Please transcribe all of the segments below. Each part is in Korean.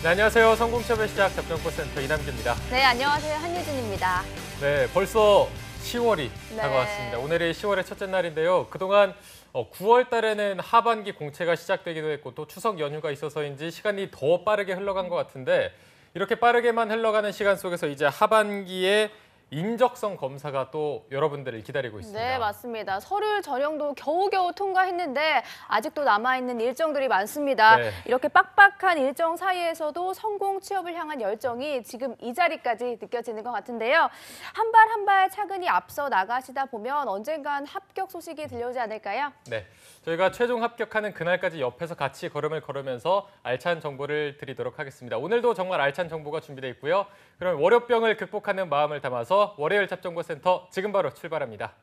네, 안녕하세요. 성공취업의 시작 접경꽃센터 이남규입니다. 네, 안녕하세요. 한유진입니다. 네, 벌써 10월이 다가왔습니다. 오늘이 10월의 첫째 날인데요. 그동안 9월 달에는 하반기 공채가 시작되기도 했고 또 추석 연휴가 있어서인지 시간이 더 빠르게 흘러간 것 같은데 이렇게 빠르게만 흘러가는 시간 속에서 이제 하반기에 인적성 검사가 또 여러분들을 기다리고 있습니다. 네, 맞습니다. 서류 전형도 겨우겨우 통과했는데 아직도 남아있는 일정들이 많습니다. 네. 이렇게 빡빡한 일정 사이에서도 성공 취업을 향한 열정이 지금 이 자리까지 느껴지는 것 같은데요. 한 발 한 발 차근히 앞서 나가시다 보면 언젠간 합격 소식이 들려오지 않을까요? 네, 저희가 최종 합격하는 그날까지 옆에서 같이 걸음을 걸으면서 알찬 정보를 드리도록 하겠습니다. 오늘도 정말 알찬 정보가 준비되어 있고요. 그럼 월요병을 극복하는 마음을 담아서 월요일 잡정보센터 지금 바로 출발합니다.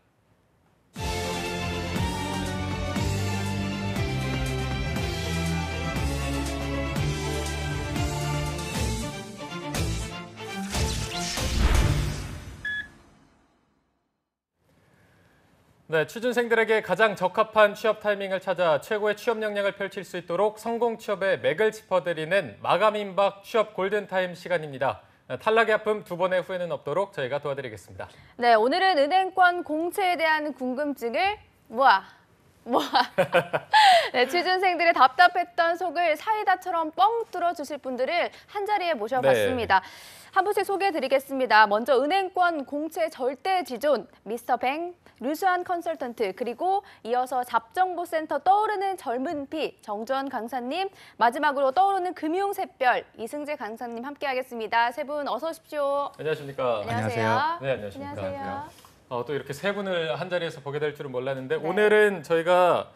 네, 취준생들에게 가장 적합한 취업 타이밍을 찾아 최고의 취업 역량을 펼칠 수 있도록 성공 취업의 맥을 짚어드리는 마감 임박 취업 골든타임 시간입니다. 탈락의 아픔 두 번의 후회는 없도록 저희가 도와드리겠습니다. 네, 오늘은 은행권 공채에 대한 궁금증을 네, 취준생들의 답답했던 속을 사이다처럼 뻥 뚫어주실 분들을 한자리에 모셔봤습니다. 네. 한 분씩 소개해드리겠습니다. 먼저 은행권 공채 절대 지존 미스터 뱅, 류수한 컨설턴트, 그리고 이어서 잡정보센터 떠오르는 젊은 피 정주원 강사님, 마지막으로 떠오르는 금융샛별 이승재 강사님 함께하겠습니다. 세 분 어서 오십시오. 안녕하십니까? 안녕하세요. 네, 안녕하십니까? 안녕하세요. 또 이렇게 세 분을 한 자리에서 보게 될 줄은 몰랐는데 네. 오늘은 저희가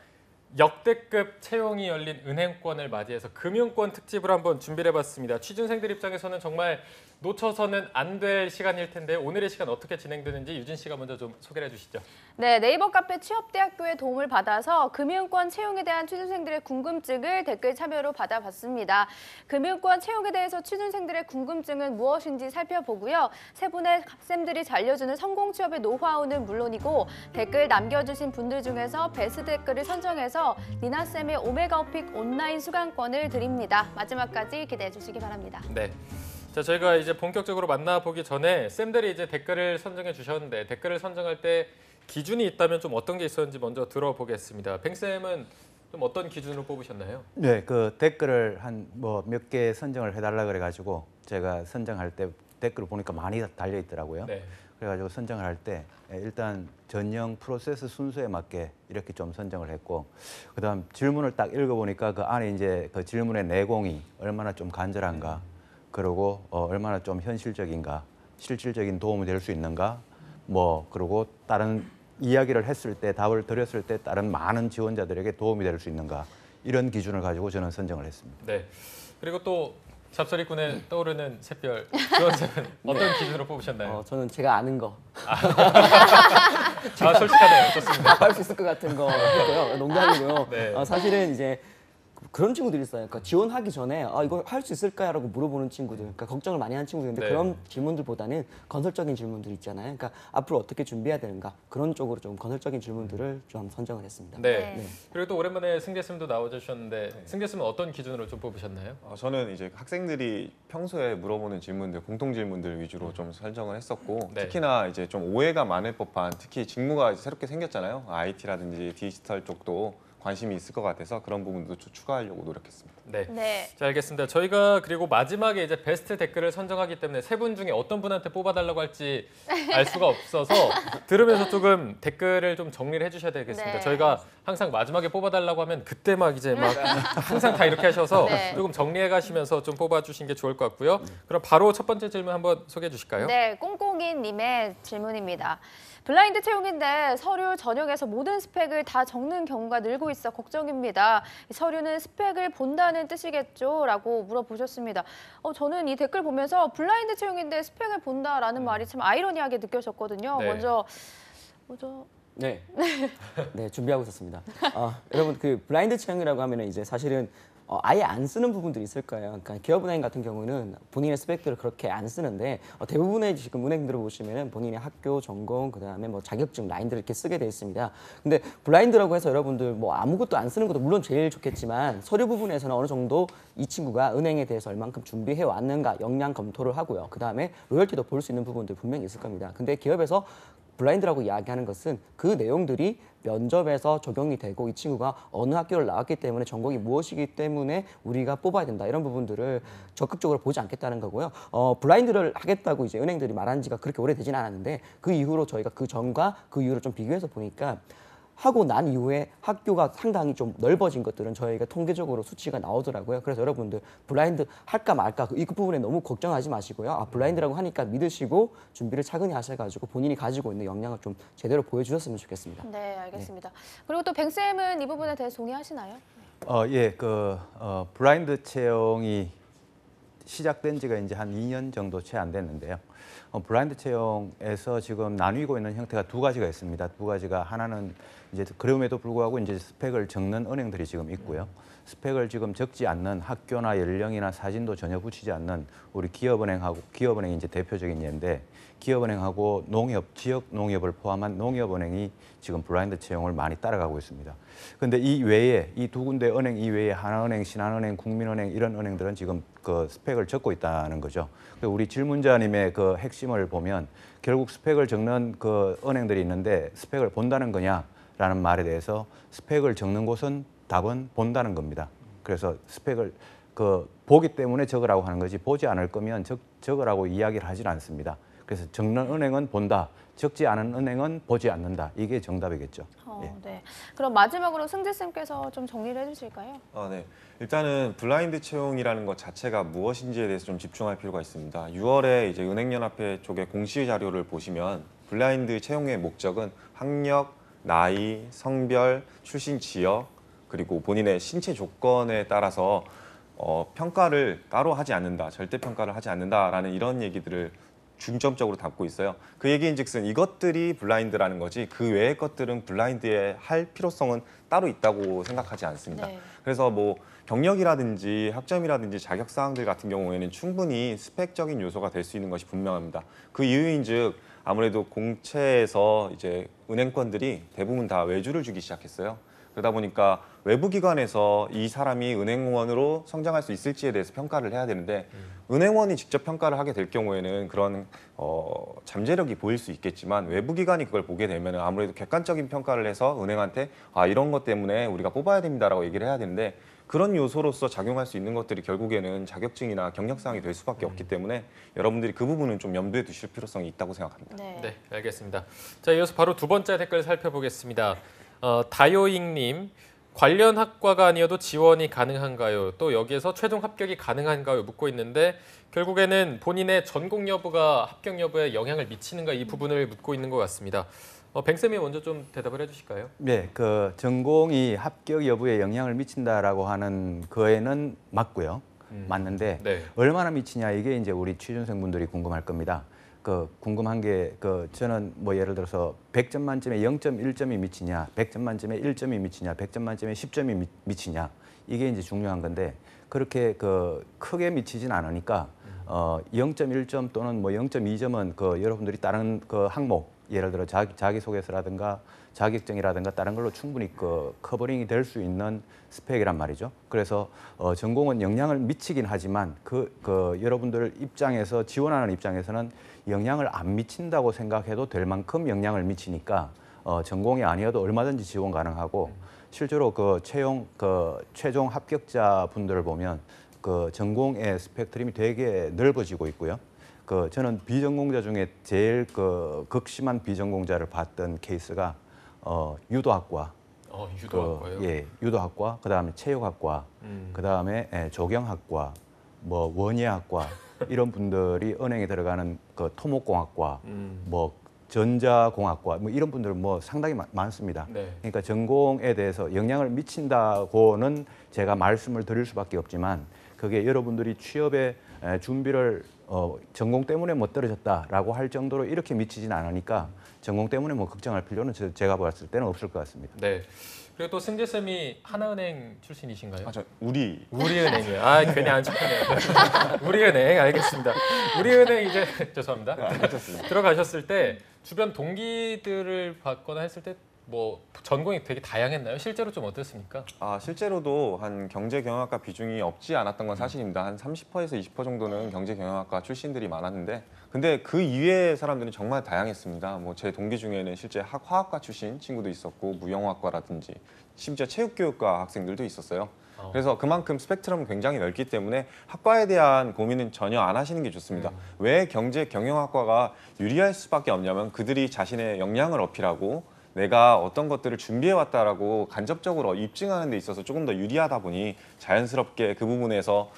역대급 채용이 열린 은행권을 맞이해서 금융권 특집을 한번 준비를 해봤습니다. 취준생들 입장에서는 정말 놓쳐서는 안 될 시간일 텐데 오늘의 시간 어떻게 진행되는지 유진 씨가 먼저 좀 소개를 해주시죠. 네, 네이버 카페 취업대학교의 도움을 받아서 금융권 채용에 대한 취준생들의 궁금증을 댓글 참여로 받아봤습니다. 금융권 채용에 대해서 취준생들의 궁금증은 무엇인지 살펴보고요. 세 분의 쌤들이 알려주는 성공 취업의 노하우는 물론이고 댓글 남겨주신 분들 중에서 베스트 댓글을 선정해서 리나쌤의 오메가 오픽 온라인 수강권을 드립니다. 마지막까지 기대해 주시기 바랍니다. 네. 자, 저희가 이제 본격적으로 만나보기 전에 쌤들이 이제 댓글을 선정해 주셨는데 댓글을 선정할 때 기준이 있다면 좀 어떤 게 있었는지 먼저 들어보겠습니다. 뱅쌤은 좀 어떤 기준으로 뽑으셨나요? 네, 그 댓글을 한 몇 개 선정을 해달라 그래가지고 제가 선정할 때 댓글을 보니까 많이 달려 있더라고요. 네. 그래가지고 선정을 할 때 일단 전형 프로세스 순서에 맞게 이렇게 좀 선정을 했고, 그다음 질문을 딱 읽어보니까 그 안에 이제 그 질문의 내공이 얼마나 좀 간절한가, 그리고 얼마나 좀 현실적인가, 실질적인 도움이 될 수 있는가, 그리고 다른 이야기를 했을 때, 답을 드렸을 때 다른 많은 지원자들에게 도움이 될 수 있는가, 이런 기준을 가지고 저는 선정을 했습니다. 네. 그리고 또 잡서리꾼의 떠오르는 샛별 주원쌤은 어떤 기준으로 뽑으셨나요? 저는 제가 아는 거. 솔직하네요. 좋습니다. 할 수 있을 것 같은 거 했고요. 농담이고요. 네. 사실은 이제 그런 친구들이 있어요. 그러니까 지원하기 전에 이거 할 수 있을까라고 물어보는 친구들, 그러니까 걱정을 많이 하는 친구들인데 네. 그런 질문들보다는 건설적인 질문들 있잖아요. 그러니까 앞으로 어떻게 준비해야 되는가, 그런 쪽으로 좀 건설적인 질문들을 좀 선정을 했습니다. 네. 네. 그리고 또 오랜만에 승재쌤도 나와주셨는데 승재쌤은 어떤 기준으로 좀 뽑으셨나요? 저는 이제 학생들이 평소에 물어보는 질문들, 공통 질문들 위주로 좀 설정을 했었고, 네. 특히나 이제 좀 오해가 많을 법한, 특히 직무가 이제 새롭게 생겼잖아요. IT라든지 디지털 쪽도 관심이 있을 것 같아서 그런 부분도 좀 추가하려고 노력했습니다. 네. 네. 자, 알겠습니다. 저희가 그리고 마지막에 이제 베스트 댓글을 선정하기 때문에 세 분 중에 어떤 분한테 뽑아달라고 할지 알 수가 없어서 들으면서 조금 댓글을 좀 정리를 해주셔야 되겠습니다. 네. 저희가 항상 마지막에 뽑아달라고 하면 그때 막 이제 막 항상 다 이렇게 하셔서 네. 조금 정리해 가시면서 좀 뽑아주신 게 좋을 것 같고요. 그럼 바로 첫 번째 질문 한번 소개해 주실까요? 네, 꽁꽁이님의 질문입니다. 블라인드 채용인데 서류 전형에서 모든 스펙을 다 적는 경우가 늘고 있어 걱정입니다. 서류는 스펙을 본다는 뜻이겠죠? 라고 물어보셨습니다. 저는 이 댓글 보면서 블라인드 채용인데 스펙을 본다라는 말이 참 아이러니하게 느껴졌거든요. 네. 먼저 네. 네, 준비하고 있었습니다. 여러분, 그 블라인드 채용이라고 하면은 이제 사실은 아예 안 쓰는 부분들이 있을 거예요. 그러니까 기업은행 같은 경우는 본인의 스펙들을 그렇게 안 쓰는데 대부분의 지금 은행들을 보시면은 본인의 학교, 전공, 그다음에 뭐 자격증 라인들을 이렇게 쓰게 돼 있습니다. 근데 블라인드라고 해서 여러분들 뭐 아무것도 안 쓰는 것도 물론 제일 좋겠지만 서류 부분에서는 어느 정도 이 친구가 은행에 대해서 얼만큼 준비해 왔는가 역량 검토를 하고요. 그다음에 로열티도 볼 수 있는 부분들 분명히 있을 겁니다. 근데 기업에서 블라인드라고 이야기하는 것은 그 내용들이 면접에서 적용이 되고 이 친구가 어느 학교를 나왔기 때문에 전공이 무엇이기 때문에 우리가 뽑아야 된다 이런 부분들을 적극적으로 보지 않겠다는 거고요. 블라인드를 하겠다고 이제 은행들이 말한 지가 그렇게 오래되진 않았는데 그 이후로 저희가 그 전과 그 이후를 좀 비교해서 보니까 하고 난 이후에 학교가 상당히 좀 넓어진 것들은 저희가 통계적으로 수치가 나오더라고요. 그래서 여러분들 블라인드 할까 말까 이 부분에 너무 걱정하지 마시고요. 블라인드라고 하니까 믿으시고 준비를 차근히 하셔가지고 본인이 가지고 있는 역량을 좀 제대로 보여주셨으면 좋겠습니다. 네, 알겠습니다. 그리고 또 뱅쌤은 이 부분에 대해서 동의하시나요? 예, 블라인드 채용이 시작된 지가 이제 한 2년 정도 채 안 됐는데요. 블라인드 채용에서 지금 나뉘고 있는 형태가 두 가지가 있습니다. 두 가지가 하나는 이제 그럼에도 불구하고 이제 스펙을 적는 은행들이 지금 있고요. 스펙을 지금 적지 않는 학교나 연령이나 사진도 전혀 붙이지 않는 우리 기업은행이 이제 대표적인 예인데 기업은행하고 지역 농협을 포함한 농협은행이 지금 블라인드 채용을 많이 따라가고 있습니다. 그런데 이 외에 이 두 군데 은행 이외에 하나은행, 신한은행, 국민은행 이런 은행들은 지금 그 스펙을 적고 있다는 거죠. 우리 질문자님의 그 핵심을 보면 결국 스펙을 적는 그 은행들이 있는데 스펙을 본다는 거냐라는 말에 대해서 스펙을 적는 곳은 답은 본다는 겁니다. 그래서 스펙을 보기 때문에 적으라고 하는 거지 보지 않을 거면 적으라고 이야기를 하질 않습니다. 그래서 적는 은행은 본다, 적지 않은 은행은 보지 않는다. 이게 정답이겠죠. 예. 네. 그럼 마지막으로 승재쌤께서 좀 정리를 해주실까요? 네. 일단은 블라인드 채용이라는 것 자체가 무엇인지에 대해서 좀 집중할 필요가 있습니다. 6월에 이제 은행연합회 쪽의 공시 자료를 보시면 블라인드 채용의 목적은 학력, 나이, 성별, 출신 지역, 그리고 본인의 신체 조건에 따라서 평가를 따로 하지 않는다, 절대 평가를 하지 않는다라는 이런 얘기들을 중점적으로 담고 있어요. 그 얘기인즉슨 이것들이 블라인드라는 거지 그 외의 것들은 블라인드에 할 필요성은 따로 있다고 생각하지 않습니다. 네. 그래서 뭐 경력이라든지 학점이라든지 자격 사항들 같은 경우에는 충분히 스펙적인 요소가 될 수 있는 것이 분명합니다. 그 이유인즉 아무래도 공채에서 이제 은행권들이 대부분 다 외주를 주기 시작했어요. 그러다 보니까 외부 기관에서 이 사람이 은행원으로 성장할 수 있을지에 대해서 평가를 해야 되는데 은행원이 직접 평가를 하게 될 경우에는 그런 잠재력이 보일 수 있겠지만 외부 기관이 그걸 보게 되면 아무래도 객관적인 평가를 해서 은행한테 이런 것 때문에 우리가 뽑아야 됩니다라고 얘기를 해야 되는데 그런 요소로서 작용할 수 있는 것들이 결국에는 자격증이나 경력사항이 될 수밖에 없기 때문에 여러분들이 그 부분은 좀 염두에 두실 필요성이 있다고 생각합니다. 네. 알겠습니다. 자, 이어서 바로 두 번째 댓글 살펴보겠습니다. 다요잉님, 관련 학과가 아니어도 지원이 가능한가요? 또 여기에서 최종 합격이 가능한가요? 묻고 있는데 결국에는 본인의 전공 여부가 합격 여부에 영향을 미치는가 이 부분을 묻고 있는 것 같습니다. 뱅쌤이 먼저 좀 대답을 해주실까요? 네, 전공이 합격 여부에 영향을 미친다라고 하는 거에는 맞고요. 맞는데 네. 얼마나 미치냐 이게 이제 우리 취준생분들이 궁금할 겁니다. 궁금한 게 저는 뭐 예를 들어서 100점 만점에 0.1점이 미치냐, 100점 만점에 1점이 미치냐, 100점 만점에 10점이 미치냐 이게 이제 중요한 건데 그렇게 크게 미치진 않으니까 0.1점 또는 뭐 0.2점은 여러분들이 다른 항목 예를 들어 자기소개서라든가 자격증이라든가 다른 걸로 충분히 커버링이 될 수 있는 스펙이란 말이죠. 그래서 전공은 영향을 미치긴 하지만 여러분들 입장에서 지원하는 입장에서는 영향을 안 미친다고 생각해도 될 만큼 영향을 미치니까 전공이 아니어도 얼마든지 지원 가능하고 실제로 최종 합격자 분들을 보면 전공의 스펙트럼이 되게 넓어지고 있고요. 저는 비전공자 중에 제일 극심한 비전공자를 봤던 케이스가 유도학과, 유도학과요? 예, 유도학과, 그다음에 체육학과, 그다음에 조경학과, 뭐 원예학과 이런 분들이 은행에 들어가는 토목공학과, 뭐 전자공학과 뭐 이런 분들 뭐 상당히 많습니다. 네. 그러니까 전공에 대해서 영향을 미친다고는 제가 말씀을 드릴 수밖에 없지만 그게 여러분들이 취업에 준비를 전공 때문에 못 떨어졌다라고 할 정도로 이렇게 미치진 않으니까 전공 때문에 뭐 걱정할 필요는 제가 봤을 때는 없을 것 같습니다. 네. 그리고 또 승재 쌤이 하나은행 출신이신가요? 아, 저 우리은행이요. 아 괜히 안 좋네요. 우리은행 알겠습니다. 우리은행 이제 죄송합니다. 괜찮습니다. 들어가셨을 때 주변 동기들을 받거나 했을 때 뭐 전공이 되게 다양했나요? 실제로 좀 어땠습니까? 실제로도 한 경제경영학과 비중이 없지 않았던 건 사실입니다. 한 30%에서 20% 정도는 경제경영학과 출신들이 많았는데 근데 그 이외의 사람들은 정말 다양했습니다. 뭐 제 동기 중에는 실제 화학과 출신 친구도 있었고 무용학과라든지 심지어 체육교육과 학생들도 있었어요. 그래서 그만큼 스펙트럼은 굉장히 넓기 때문에 학과에 대한 고민은 전혀 안 하시는 게 좋습니다. 왜 경제경영학과가 유리할 수밖에 없냐면 그들이 자신의 역량을 어필하고 내가 어떤 것들을 준비해왔다라고 간접적으로 입증하는 데 있어서 조금 더 유리하다 보니 자연스럽게 그 부분에서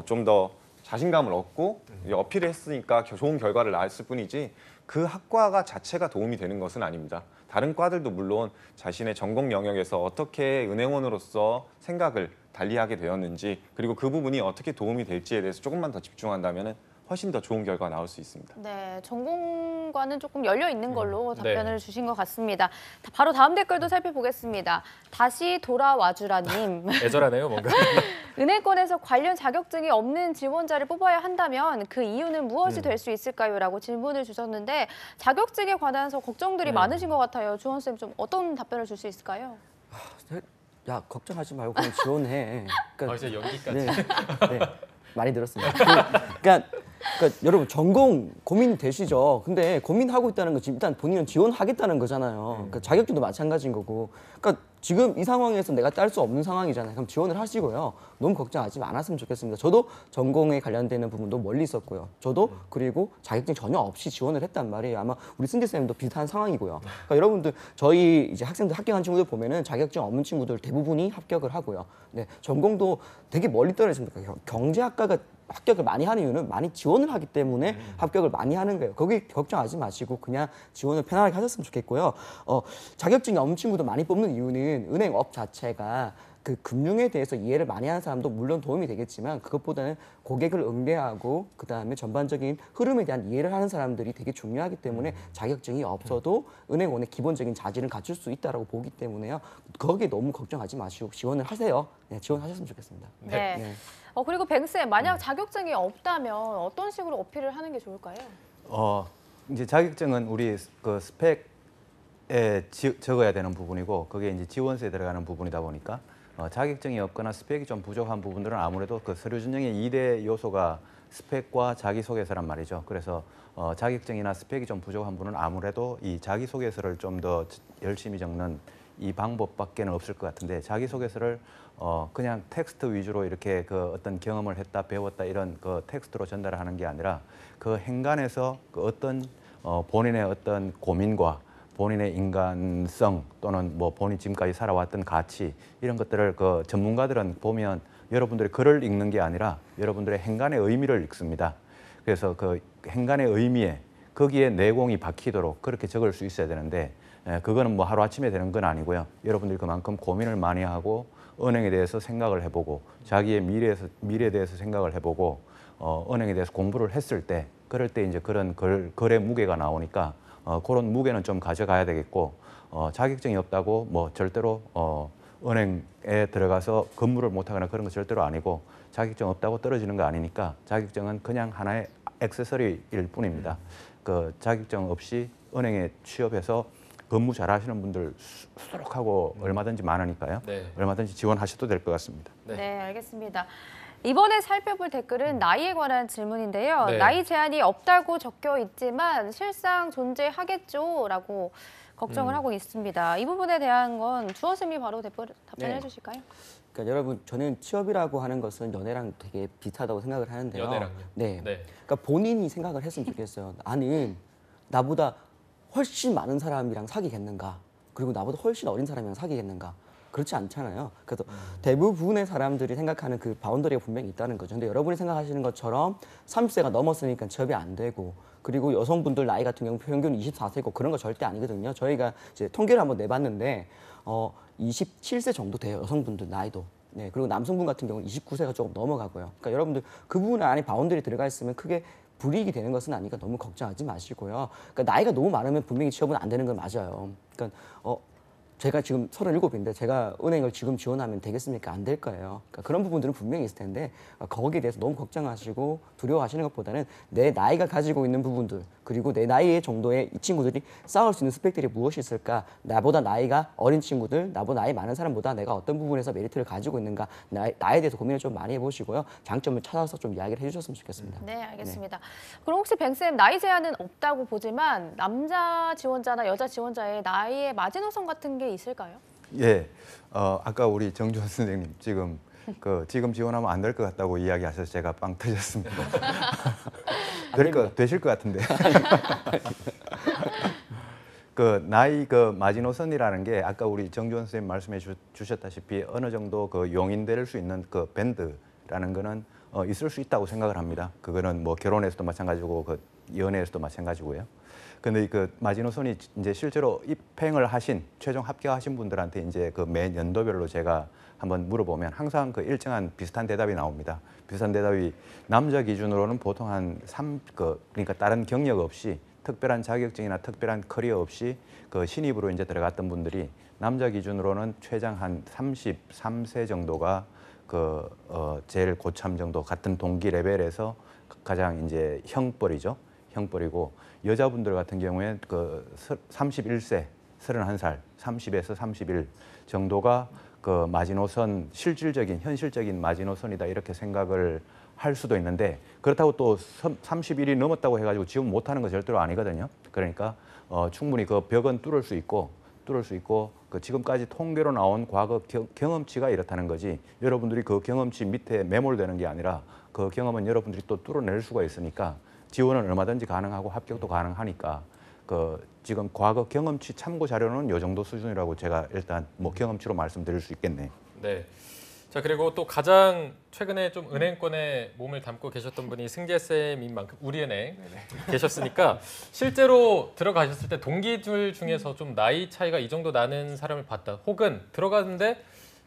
좀 더 자신감을 얻고 어필을 했으니까 좋은 결과를 낳았을 뿐이지 그 학과가 자체가 도움이 되는 것은 아닙니다. 다른 과들도 물론 자신의 전공 영역에서 어떻게 은행원으로서 생각을 달리하게 되었는지 그리고 그 부분이 어떻게 도움이 될지에 대해서 조금만 더 집중한다면 훨씬 더 좋은 결과가 나올 수 있습니다. 네, 전공과는 조금 열려 있는 걸로 네. 답변을 주신 것 같습니다. 바로 다음 댓글도 살펴보겠습니다. 다시 돌아와주라님. 애절하네요, 뭔가. 은행권에서 관련 자격증이 없는 지원자를 뽑아야 한다면 그 이유는 무엇이 될 수 있을까요? 라고 질문을 주셨는데 자격증에 관해서 걱정들이 많으신 것 같아요. 주원쌤 좀 어떤 답변을 줄 수 있을까요? 야 걱정하지 말고 그냥 지원해. 그러니까, 이제 연기까지. 네, 네, 많이 들었습니다. 그러니까 여러분 전공 고민되시죠? 근데 고민하고 있다는 거 지금 일단 본인은 지원하겠다는 거잖아요. 그러니까 자격증도 마찬가지인 거고. 그러니까 지금 이 상황에서 내가 딸 수 없는 상황이잖아요. 그럼 지원을 하시고요. 너무 걱정하지 않았으면 좋겠습니다. 저도 전공에 관련되는 부분도 멀리 있었고요. 저도 그리고 자격증 전혀 없이 지원을 했단 말이에요. 아마 우리 승재 쌤도 비슷한 상황이고요. 그러니까 여러분들 저희 이제 학생들 합격한 친구들 보면은 자격증 없는 친구들 대부분이 합격을 하고요. 네, 전공도 되게 멀리 떨어집니다. 경제학과가 합격을 많이 하는 이유는 많이 지원을 하기 때문에 합격을 많이 하는 거예요. 거기 걱정하지 마시고 그냥 지원을 편안하게 하셨으면 좋겠고요. 자격증이 없는 친구도 많이 뽑는 이유는 은행업 자체가 그 금융에 대해서 이해를 많이 하는 사람도 물론 도움이 되겠지만 그것보다는 고객을 응대하고 그다음에 전반적인 흐름에 대한 이해를 하는 사람들이 되게 중요하기 때문에 자격증이 없어도 은행원의 기본적인 자질을 갖출 수 있다고 보기 때문에요. 거기에 너무 걱정하지 마시고 지원을 하세요. 네, 지원하셨으면 좋겠습니다. 네. 네. 그리고 뱅쌤, 만약 자격증이 없다면 어떤 식으로 어필을 하는 게 좋을까요? 이제 자격증은 우리 그 스펙에 적어야 되는 부분이고 그게 이제 지원서에 들어가는 부분이다 보니까 자격증이 없거나 스펙이 좀 부족한 부분들은 아무래도 그 서류 전형의 2대 요소가 스펙과 자기소개서란 말이죠. 그래서 자격증이나 스펙이 좀 부족한 분은 아무래도 이 자기소개서를 좀 더 열심히 적는 이 방법밖에는 없을 것 같은데 자기소개서를 그냥 텍스트 위주로 이렇게 그 어떤 경험을 했다 배웠다 이런 그 텍스트로 전달하는 게 아니라 그 행간에서 그 어떤 본인의 어떤 고민과 본인의 인간성 또는 뭐 본인 지금까지 살아왔던 가치 이런 것들을 그 전문가들은 보면 여러분들이 글을 읽는 게 아니라 여러분들의 행간의 의미를 읽습니다. 그래서 그 행간의 의미에 거기에 내공이 박히도록 그렇게 적을 수 있어야 되는데 그거는 뭐 하루아침에 되는 건 아니고요. 여러분들이 그만큼 고민을 많이 하고 은행에 대해서 생각을 해보고 자기의 미래에 대해서 생각을 해보고 은행에 대해서 공부를 했을 때 그럴 때 이제 그런 글의 무게가 나오니까 그런 무게는 좀 가져가야 되겠고 자격증이 없다고 뭐 절대로 은행에 들어가서 근무를 못하거나 그런 거 절대로 아니고 자격증 없다고 떨어지는 거 아니니까 자격증은 그냥 하나의 액세서리일 뿐입니다. 그 자격증 없이 은행에 취업해서 근무 잘하시는 분들 수두룩하고 얼마든지 많으니까요. 네. 얼마든지 지원하셔도 될 것 같습니다. 네, 알겠습니다. 이번에 살펴볼 댓글은 나이에 관한 질문인데요. 네. 나이 제한이 없다고 적혀 있지만 실상 존재하겠죠? 라고 걱정을 하고 있습니다. 이 부분에 대한 건 주원쌤이 바로 답변을 네. 해주실까요? 그러니까 여러분 저는 취업이라고 하는 것은 연애랑 되게 비슷하다고 생각을 하는데요. 연애랑요? 네. 네. 그러니까 본인이 생각을 했으면 좋겠어요. 나는 나보다 훨씬 많은 사람이랑 사귀겠는가? 그리고 나보다 훨씬 어린 사람이랑 사귀겠는가? 그렇지 않잖아요. 그래서 대부분의 사람들이 생각하는 그 바운더리가 분명히 있다는 거죠. 근데 여러분이 생각하시는 것처럼 30세가 넘었으니까 취업이 안 되고 그리고 여성분들 나이 같은 경우 평균 24세고 그런 거 절대 아니거든요. 저희가 이제 통계를 한번 내봤는데 27세 정도 돼요. 여성분들 나이도. 네, 그리고 남성분 같은 경우는 29세가 조금 넘어가고요. 그러니까 여러분들 그 부분 안에 바운더리 들어가 있으면 크게 불이익이 되는 것은 아니니까 너무 걱정하지 마시고요. 그러니까 나이가 너무 많으면 분명히 취업은 안 되는 건 맞아요. 그러니까 제가 지금 37인데 제가 은행을 지금 지원하면 되겠습니까? 안 될 거예요. 그러니까 그런 부분들은 분명히 있을 텐데 거기에 대해서 너무 걱정하시고 두려워하시는 것보다는 내 나이가 가지고 있는 부분들 그리고 내 나이의 정도의 이 친구들이 쌓을 수 있는 스펙들이 무엇이 있을까? 나보다 나이가 어린 친구들, 나보다 나이 많은 사람보다 내가 어떤 부분에서 메리트를 가지고 있는가? 나에 대해서 고민을 좀 많이 해보시고요. 장점을 찾아서 좀 이야기를 해주셨으면 좋겠습니다. 네, 알겠습니다. 그럼 혹시 뱅쌤 나이 제한은 없다고 보지만 남자 지원자나 여자 지원자의 나이의 마지노선 같은 게 있을까요? 예, 아까 우리 정주환 선생님 지금 지원하면 안 될 것 같다고 이야기하셔서 제가 빵 터졌습니다. 되실 것 같은데. 그 나이 그 마지노선이라는 게 아까 우리 정주환 선생님 말씀해 주셨다시피 어느 정도 그 용인될 수 있는 그 밴드라는 거는 있을 수 있다고 생각을 합니다. 그거는 뭐 결혼에서도 마찬가지고 그 연애에서도 마찬가지고요. 근데 그 마지노선이 이제 실제로 입행을 하신 최종 합격하신 분들한테 이제 그 매 연도별로 제가 한번 물어보면 항상 그 일정한 비슷한 대답이 나옵니다. 비슷한 대답이 남자 기준으로는 보통 한 그러니까 다른 경력 없이 특별한 자격증이나 특별한 커리어 없이 그 신입으로 이제 들어갔던 분들이 남자 기준으로는 최장 한 33세 정도가 제일 고참 정도 같은 동기 레벨에서 가장 이제 형벌이죠. 형벌이고 여자분들 같은 경우에 그 31세, 31살, 30에서 31 정도가 그 마지노선 실질적인 현실적인 마지노선이다 이렇게 생각을 할 수도 있는데 그렇다고 또 31이 넘었다고 해가지고 지원 못하는 거 절대로 아니거든요. 그러니까 충분히 그 벽은 뚫을 수 있고 그 지금까지 통계로 나온 과거 경험치가 이렇다는 거지 여러분들이 그 경험치 밑에 매몰되는 게 아니라 그 경험은 여러분들이 또 뚫어낼 수가 있으니까 지원은 얼마든지 가능하고 합격도 가능하니까 지금 과거 경험치 참고 자료는 이 정도 수준이라고 제가 일단 뭐 경험치로 말씀드릴 수 있겠네요. 네. 자 그리고 또 가장 최근에 좀 은행권에 몸을 담고 계셨던 분이 승재 쌤인 만큼 우리은행 계셨으니까 실제로 들어가셨을 때 동기들 중에서 좀 나이 차이가 이 정도 나는 사람을 봤다. 혹은 들어갔는데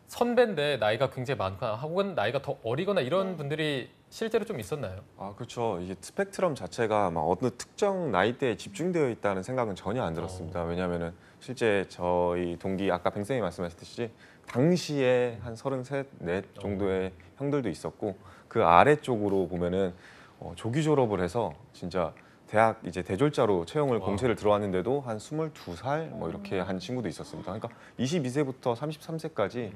선배인데 나이가 굉장히 많거나 혹은 나이가 더 어리거나 이런 분들이 실제로 좀 있었나요? 아 그렇죠. 이게 스펙트럼 자체가 막 어느 특정 나이대에 집중되어 있다는 생각은 전혀 안 들었습니다. 왜냐하면은 실제 저희 동기 아까 뱅쌤이 말씀하셨듯이 당시에 한 33, 4 정도의 형들도 있었고 그 아래쪽으로 보면은 조기 졸업을 해서 진짜 대학 이제 대졸자로 채용을 공채를 들어왔는데도 한 22살 뭐 이렇게 한 친구도 있었습니다. 그러니까 22세부터 33세까지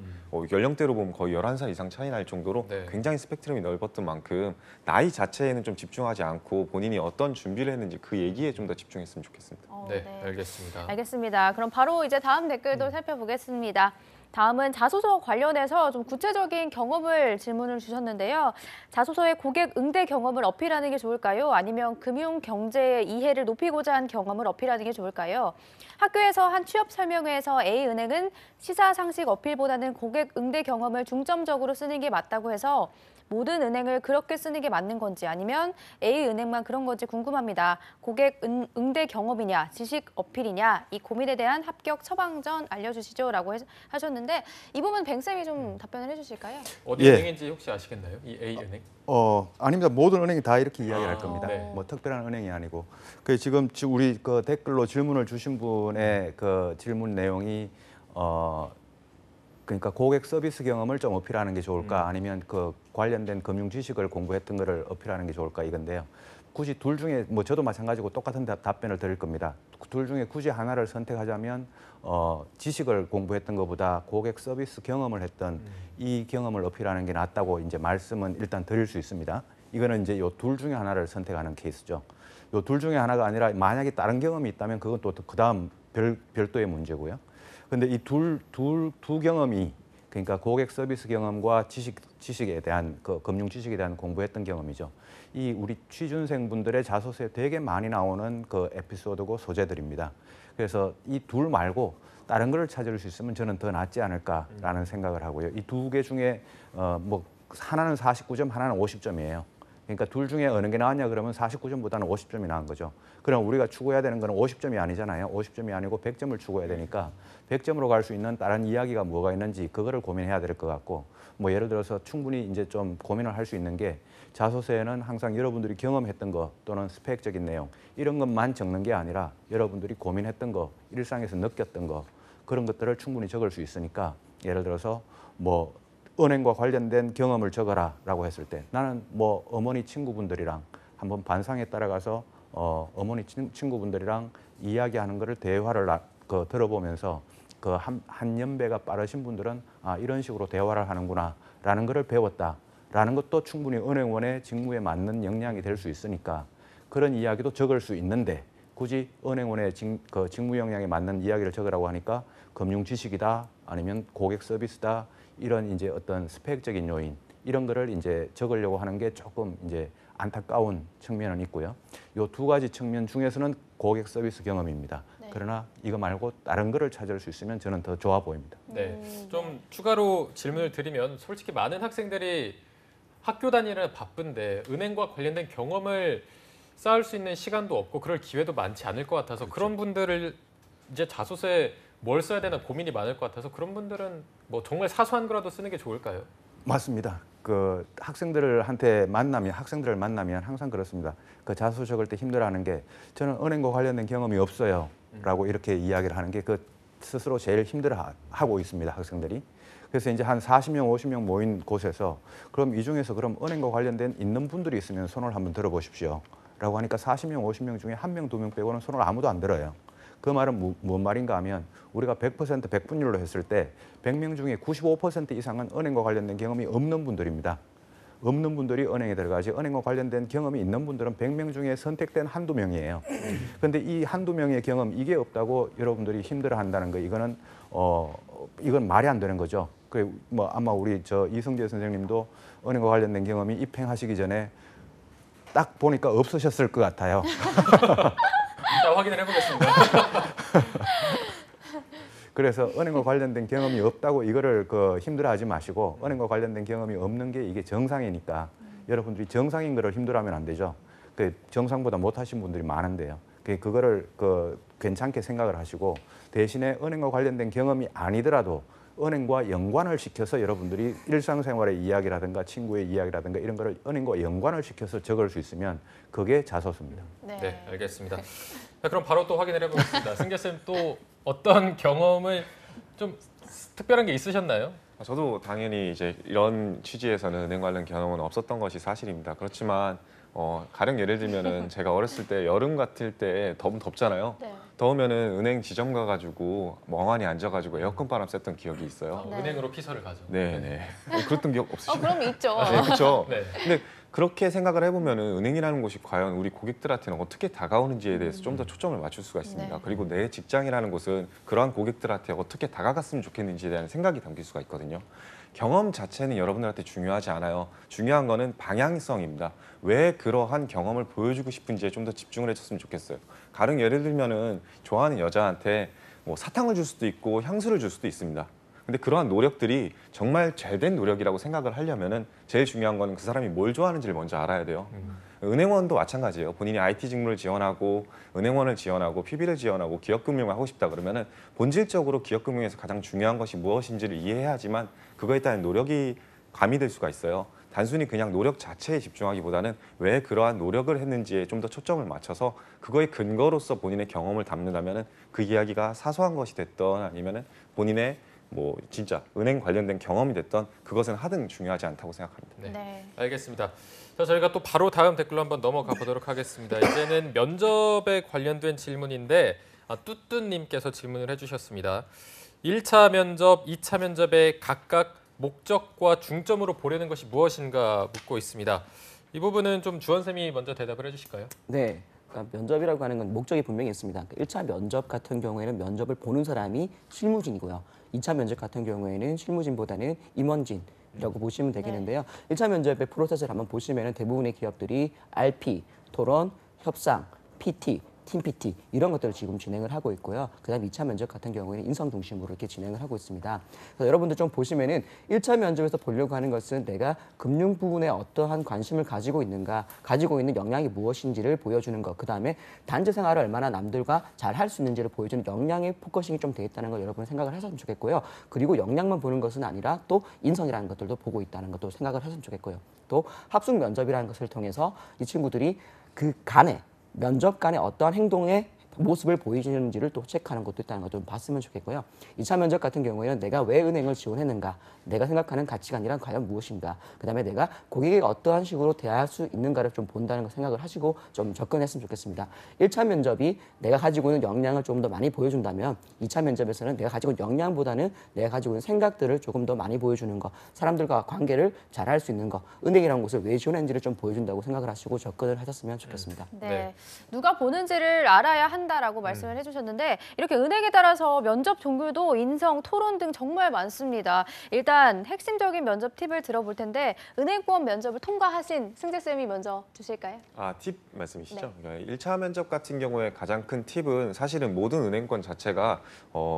연령대로 보면 거의 11살 이상 차이 날 정도로 네. 굉장히 스펙트럼이 넓었던 만큼 나이 자체에는 좀 집중하지 않고 본인이 어떤 준비를 했는지 그 얘기에 좀 더 집중했으면 좋겠습니다. 네, 알겠습니다. 알겠습니다. 그럼 바로 이제 다음 댓글도 살펴보겠습니다. 다음은 자소서 관련해서 좀 구체적인 경험을 질문을 주셨는데요. 자소서에 고객 응대 경험을 어필하는 게 좋을까요? 아니면 금융 경제의 이해를 높이고자 한 경험을 어필하는 게 좋을까요? 학교에서 한 취업 설명회에서 A은행은 시사상식 어필보다는 고객 응대 경험을 중점적으로 쓰는 게 맞다고 해서 모든 은행을 그렇게 쓰는 게 맞는 건지 아니면 A은행만 그런 건지 궁금합니다. 고객 응대 경험이냐, 지식 어필이냐, 이 고민에 대한 합격 처방전 알려주시죠 라고 하셨는데 이 부분 뱅쌤이 좀 답변을 해주실까요? 어디 예. 은행인지 혹시 아시겠나요? 이 A은행? 아닙니다. 모든 은행이 다 이렇게 이야기할 겁니다. 네. 뭐 특별한 은행이 아니고. 지금 우리 그 댓글로 질문을 주신 분의 그 질문 내용이 그러니까 고객 서비스 경험을 좀 어필하는 게 좋을까 아니면 그 관련된 금융 지식을 공부했던 거를 어필하는 게 좋을까 이건데요. 굳이 둘 중에 뭐 저도 마찬가지고 똑같은 답변을 드릴 겁니다. 둘 중에 굳이 하나를 선택하자면 지식을 공부했던 것보다 고객 서비스 경험을 했던 이 경험을 어필하는 게 낫다고 이제 말씀은 일단 드릴 수 있습니다. 이거는 이제 요 둘 중에 하나를 선택하는 케이스죠. 요 둘 중에 하나가 아니라 만약에 다른 경험이 있다면 그건 또 그다음 별도의 문제고요. 근데 이 두 경험이 그러니까 고객 서비스 경험과 지식에 대한 그 금융 지식에 대한 공부했던 경험이죠. 이 우리 취준생분들의 자소서에 되게 많이 나오는 그 에피소드고 소재들입니다. 그래서 이 둘 말고 다른 걸 찾을 수 있으면 저는 더 낫지 않을까라는 생각을 하고요. 이 두 개 중에 뭐 하나는 49점, 하나는 50점이에요. 그러니까 둘 중에 어느 게 나왔냐 그러면 49점보다는 50점이 나은 거죠. 그럼 우리가 추구해야 되는 거는 50점이 아니잖아요. 50점이 아니고 100점을 추구해야 되니까 100점으로 갈 수 있는 다른 이야기가 뭐가 있는지 그거를 고민해야 될 것 같고 뭐 예를 들어서 충분히 이제 좀 고민을 할 수 있는 게 자소서에는 항상 여러분들이 경험했던 거 또는 스펙적인 내용 이런 것만 적는 게 아니라 여러분들이 고민했던 거, 일상에서 느꼈던 거 그런 것들을 충분히 적을 수 있으니까 예를 들어서 뭐 은행과 관련된 경험을 적어라라고 했을 때 나는 뭐 어머니 친구분들이랑 한번 반상에 따라가서 어머니 친구분들이랑 이야기하는 거를 대화를 들어보면서 그 한 연배가 빠르신 분들은 이런 식으로 대화를 하는구나라는 거를 배웠다라는 것도 충분히 은행원의 직무에 맞는 역량이 될 수 있으니까 그런 이야기도 적을 수 있는데 굳이 은행원의 직무 역량에 맞는 이야기를 적으라고 하니까 금융 지식이다 아니면 고객 서비스다 이런 이제 어떤 스펙적인 요인 이런 거를 이제 적으려고 하는 게 조금 이제 안타까운 측면은 있고요. 요 두 가지 측면 중에서는 고객 서비스 경험입니다. 네. 그러나 이거 말고 다른 거를 찾을 수 있으면 저는 더 좋아 보입니다. 네, 좀 추가로 질문을 드리면 솔직히 많은 학생들이 학교 다니느라 바쁜데 은행과 관련된 경험을 쌓을 수 있는 시간도 없고 그럴 기회도 많지 않을 것 같아서 그런 분들을 이제 자소서에 뭘 써야 되나 고민이 많을 것 같아서 그런 분들은 뭐 정말 사소한 거라도 쓰는 게 좋을까요? 맞습니다. 그 학생들을 만나면 항상 그렇습니다. 그 자소서 적을 때 힘들어하는 게 저는 은행과 관련된 경험이 없어요라고 이렇게 이야기를 하는 게 그 스스로 제일 힘들어하고 있습니다. 학생들이. 그래서 이제 한 40명, 50명 모인 곳에서 그럼 이 중에서 그럼 은행과 관련된 있는 분들이 있으면 손을 한번 들어보십시오. 라고 하니까 40명, 50명 중에 1명, 2명 빼고는 손을 아무도 안 들어요. 그 말은 뭔 말인가 하면 우리가 100% 100분율로 했을 때 100명 중에 95% 이상은 은행과 관련된 경험이 없는 분들입니다. 없는 분들이 은행에 들어가지 은행과 관련된 경험이 있는 분들은 100명 중에 선택된 한두 명이에요. 그런데 이 한두 명의 경험 이게 없다고 여러분들이 힘들어한다는 거 이건 말이 안 되는 거죠. 그 뭐 아마 우리 이성재 선생님도 은행과 관련된 경험이 입행하시기 전에 딱 보니까 없으셨을 것 같아요. 일단 확인을 해보겠습니다. 그래서 은행과 관련된 경험이 없다고 이거를 힘들어하지 마시고 은행과 관련된 경험이 없는 게 이게 정상이니까 여러분들이 정상인 거를 힘들어하면 안 되죠. 그 정상보다 못하신 분들이 많은데요. 그거를 괜찮게 생각을 하시고 대신에 은행과 관련된 경험이 아니더라도 은행과 연관을 시켜서 여러분들이 일상생활의 이야기라든가 친구의 이야기라든가 이런 거를 은행과 연관을 시켜서 적을 수 있으면 그게 자소서입니다. 네, 알겠습니다. 자, 그럼 바로 또 확인을 해보겠습니다. 승재 쌤 또 어떤 경험을 좀 특별한 게 있으셨나요? 저도 당연히 이제 이런 취지에서는 은행 관련 경험은 없었던 것이 사실입니다. 그렇지만 가령 예를 들면은 제가 어렸을 때 여름 같을 때 덥잖아요. 네. 더우면은 은행 지점 가가지고 멍하니 앉아가지고 에어컨 바람 쐈던 기억이 있어요. 네. 은행으로 피서를 가죠. 네네. 그랬던 기억 없으시죠? 그럼 있죠. 네, 그렇죠. 네. 근데 그렇게 생각을 해보면은 은행이라는 곳이 과연 우리 고객들한테는 어떻게 다가오는지에 대해서 좀 더 초점을 맞출 수가 있습니다. 네. 그리고 내 직장이라는 곳은 그러한 고객들한테 어떻게 다가갔으면 좋겠는지에 대한 생각이 담길 수가 있거든요. 경험 자체는 여러분들한테 중요하지 않아요. 중요한 거는 방향성입니다. 왜 그러한 경험을 보여주고 싶은지에 좀 더 집중을 해줬으면 좋겠어요. 가령 예를 들면은 좋아하는 여자한테 뭐 사탕을 줄 수도 있고 향수를 줄 수도 있습니다. 근데 그러한 노력들이 정말 잘된 노력이라고 생각을 하려면은 제일 중요한 거는 그 사람이 뭘 좋아하는지를 먼저 알아야 돼요. 은행원도 마찬가지예요. 본인이 IT 직무를 지원하고 은행원을 지원하고 PB를 지원하고 기업금융을 하고 싶다 그러면은 본질적으로 기업금융에서 가장 중요한 것이 무엇인지를 이해해야지만 그거에 따른 노력이 가미될 수가 있어요. 단순히 그냥 노력 자체에 집중하기보다는 왜 그러한 노력을 했는지에 좀 더 초점을 맞춰서 그거의 근거로서 본인의 경험을 담는다면은 그 이야기가 사소한 것이 됐던 아니면은 본인의 뭐 진짜 은행 관련된 경험이 됐던 그것은 하등 중요하지 않다고 생각합니다. 네. 네. 알겠습니다. 자, 저희가 또 바로 다음 댓글로 한번 넘어가 보도록 하겠습니다. 이제는 면접에 관련된 질문인데 뚜뚜님께서 질문을 해주셨습니다. 1차 면접, 2차 면접에 각각 목적과 중점으로 보려는 것이 무엇인가 묻고 있습니다. 이 부분은 좀 주원 쌤이 먼저 대답을 해주실까요? 네. 그러니까 면접이라고 하는 건 목적이 분명히 있습니다. 1차 면접 같은 경우에는 면접을 보는 사람이 실무진이고요. 2차 면접 같은 경우에는 실무진보다는 임원진이라고 보시면 되겠는데요. 1차 면접의 프로세스를 한번 보시면 대부분의 기업들이 RP, 토론, 협상, PT, 팀 PT 이런 것들을 지금 진행을 하고 있고요. 그다음 2차 면접 같은 경우에는 인성 중심으로 이렇게 진행을 하고 있습니다. 그래서 여러분들 좀 보시면은 1차 면접에서 보려고 하는 것은 내가 금융 부분에 어떠한 관심을 가지고 있는가, 가지고 있는 역량이 무엇인지를 보여주는 것. 그다음에 단체 생활을 얼마나 남들과 잘 할 수 있는지를 보여주는 역량의 포커싱이 좀 돼 있다는 걸 여러분 생각을 하셨으면 좋겠고요. 그리고 역량만 보는 것은 아니라 또 인성이라는 것들도 보고 있다는 것도 생각을 하셨으면 좋겠고요. 또 합숙 면접이라는 것을 통해서 이 친구들이 그 간에 면접 간에 어떠한 행동에 모습을 보이시는지를 또 체크하는 것도 있다는 걸 좀 봤으면 좋겠고요. 2차 면접 같은 경우에는 내가 왜 은행을 지원했는가, 내가 생각하는 가치관이란 과연 무엇인가, 그다음에 내가 고객에게 어떠한 식으로 대할 수 있는가를 좀 본다는 걸 생각을 하시고 좀 접근했으면 좋겠습니다. 1차 면접이 내가 가지고 있는 역량을 조금 더 많이 보여준다면 2차 면접에서는 내가 가지고 있는 역량보다는 내가 가지고 있는 생각들을 조금 더 많이 보여주는 거, 사람들과 관계를 잘 할 수 있는 거, 은행이라는 곳을 왜 지원했는지를 좀 보여준다고 생각을 하시고 접근을 하셨으면 좋겠습니다. 네. 누가 보는지를 알아야 한다라고 말씀을 해주셨는데 이렇게 은행에 따라서 면접 종류도 인성, 토론 등 정말 많습니다. 일단 핵심적인 면접 팁을 들어볼 텐데 은행권 면접을 통과하신 승재쌤이 먼저 주실까요? 팁 말씀이시죠? 네. 그러니까 1차 면접 같은 경우에 가장 큰 팁은 사실은 모든 은행권 자체가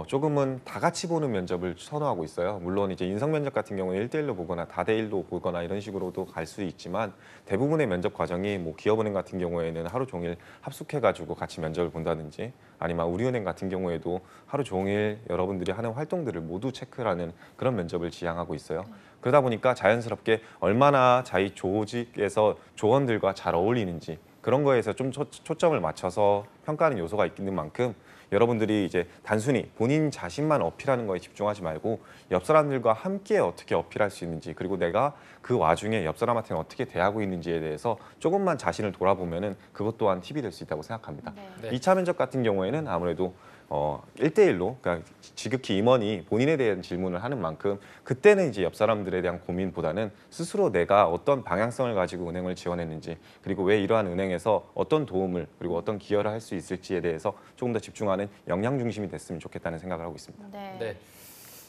조금은 다 같이 보는 면접을 선호하고 있어요. 물론 이제 인성 면접 같은 경우는 1대1로 보거나 다대1로 보거나 이런 식으로도 갈 수 있지만 대부분의 면접 과정이 뭐 기업은행 같은 경우에는 하루 종일 합숙해가지고 같이 면접을 본다든지 아니면 우리은행 같은 경우에도 하루 종일 여러분들이 하는 활동들을 모두 체크하는 그런 면접을 지향하고 있어요. 그러다 보니까 자연스럽게 얼마나 자기 조직에서 조원들과 잘 어울리는지 그런 거에서 좀 초점을 맞춰서 평가하는 요소가 있는 만큼 여러분들이 이제 단순히 본인 자신만 어필하는 거에 집중하지 말고 옆 사람들과 함께 어떻게 어필할 수 있는지 그리고 내가 그 와중에 옆 사람한테는 어떻게 대하고 있는지에 대해서 조금만 자신을 돌아보면은 그것 또한 팁이 될 수 있다고 생각합니다. 네. 2차 면접 같은 경우에는 아무래도 1대1로 그러니까 지극히 임원이 본인에 대한 질문을 하는 만큼 그때는 이제 옆 사람들에 대한 고민보다는 스스로 내가 어떤 방향성을 가지고 은행을 지원했는지 그리고 왜 이러한 은행에서 어떤 도움을 그리고 어떤 기여를 할 수 있을지에 대해서 조금 더 집중하는 역량 중심이 됐으면 좋겠다는 생각을 하고 있습니다. 네. 네.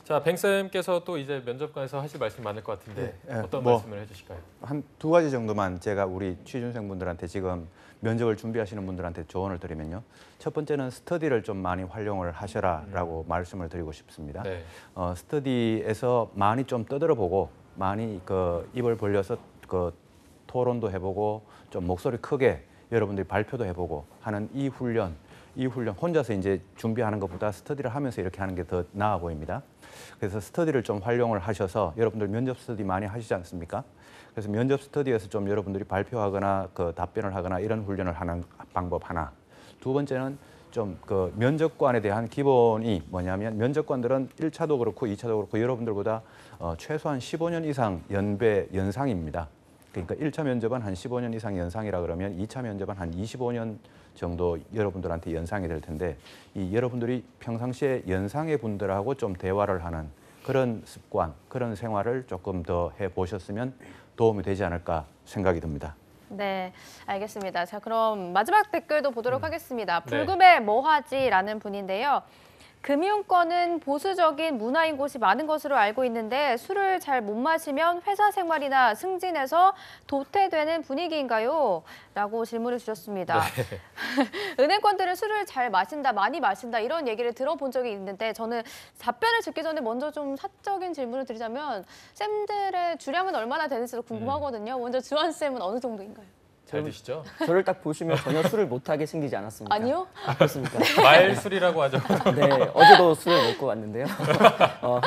자, 뱅쌤께서 또 이제 면접관에서 하실 말씀 많을 것 같은데 네, 어떤 뭐, 말씀을 해주실까요? 한 두 가지 정도만 제가 우리 취준생분들한테 지금 면접을 준비하시는 분들한테 조언을 드리면요. 첫 번째는 스터디를 좀 많이 활용을 하셔라라고 말씀을 드리고 싶습니다. 네. 스터디에서 많이 좀 떠들어보고 많이 그 입을 벌려서 그 토론도 해보고 좀 목소리 크게 여러분들이 발표도 해보고 하는 이 훈련 혼자서 이제 준비하는 것보다 스터디를 하면서 이렇게 하는 게 더 나아 보입니다. 그래서 스터디를 좀 활용을 하셔서 여러분들 면접 스터디 많이 하시지 않습니까? 그래서 면접 스터디에서 좀 여러분들이 발표하거나 그 답변을 하거나 이런 훈련을 하는 방법 하나. 두 번째는 좀 그 면접관에 대한 기본이 뭐냐면 면접관들은 1차도 그렇고 2차도 그렇고 여러분들보다 최소한 15년 이상 연상입니다. 그러니까 1차 면접은 한 15년 이상 연상이라 그러면 2차 면접은 한 25년 정도 여러분들한테 연상이 될 텐데 이 여러분들이 평상시에 연상의 분들하고 좀 대화를 하는 그런 습관, 그런 생활을 조금 더 해보셨으면 도움이 되지 않을까 생각이 듭니다. 네, 알겠습니다. 자, 그럼 마지막 댓글도 보도록 하겠습니다. 네. 불금에 뭐 하지?라는 분인데요. 금융권은 보수적인 문화인 곳이 많은 것으로 알고 있는데 술을 잘 못 마시면 회사 생활이나 승진에서 도태되는 분위기인가요? 라고 질문을 주셨습니다. 은행권들은 술을 잘 마신다, 많이 마신다 이런 얘기를 들어본 적이 있는데 저는 답변을 듣기 전에 먼저 좀 사적인 질문을 드리자면 쌤들의 주량은 얼마나 되는지도 궁금하거든요. 먼저 주한쌤은 어느 정도인가요? 잘 드시죠? 저를 딱 보시면 전혀 술을 못하게 생기지 않았습니까? 아니요? 그렇습니까? 말술이라고 하죠. 네, 어제도 술을 먹고 왔는데요. 한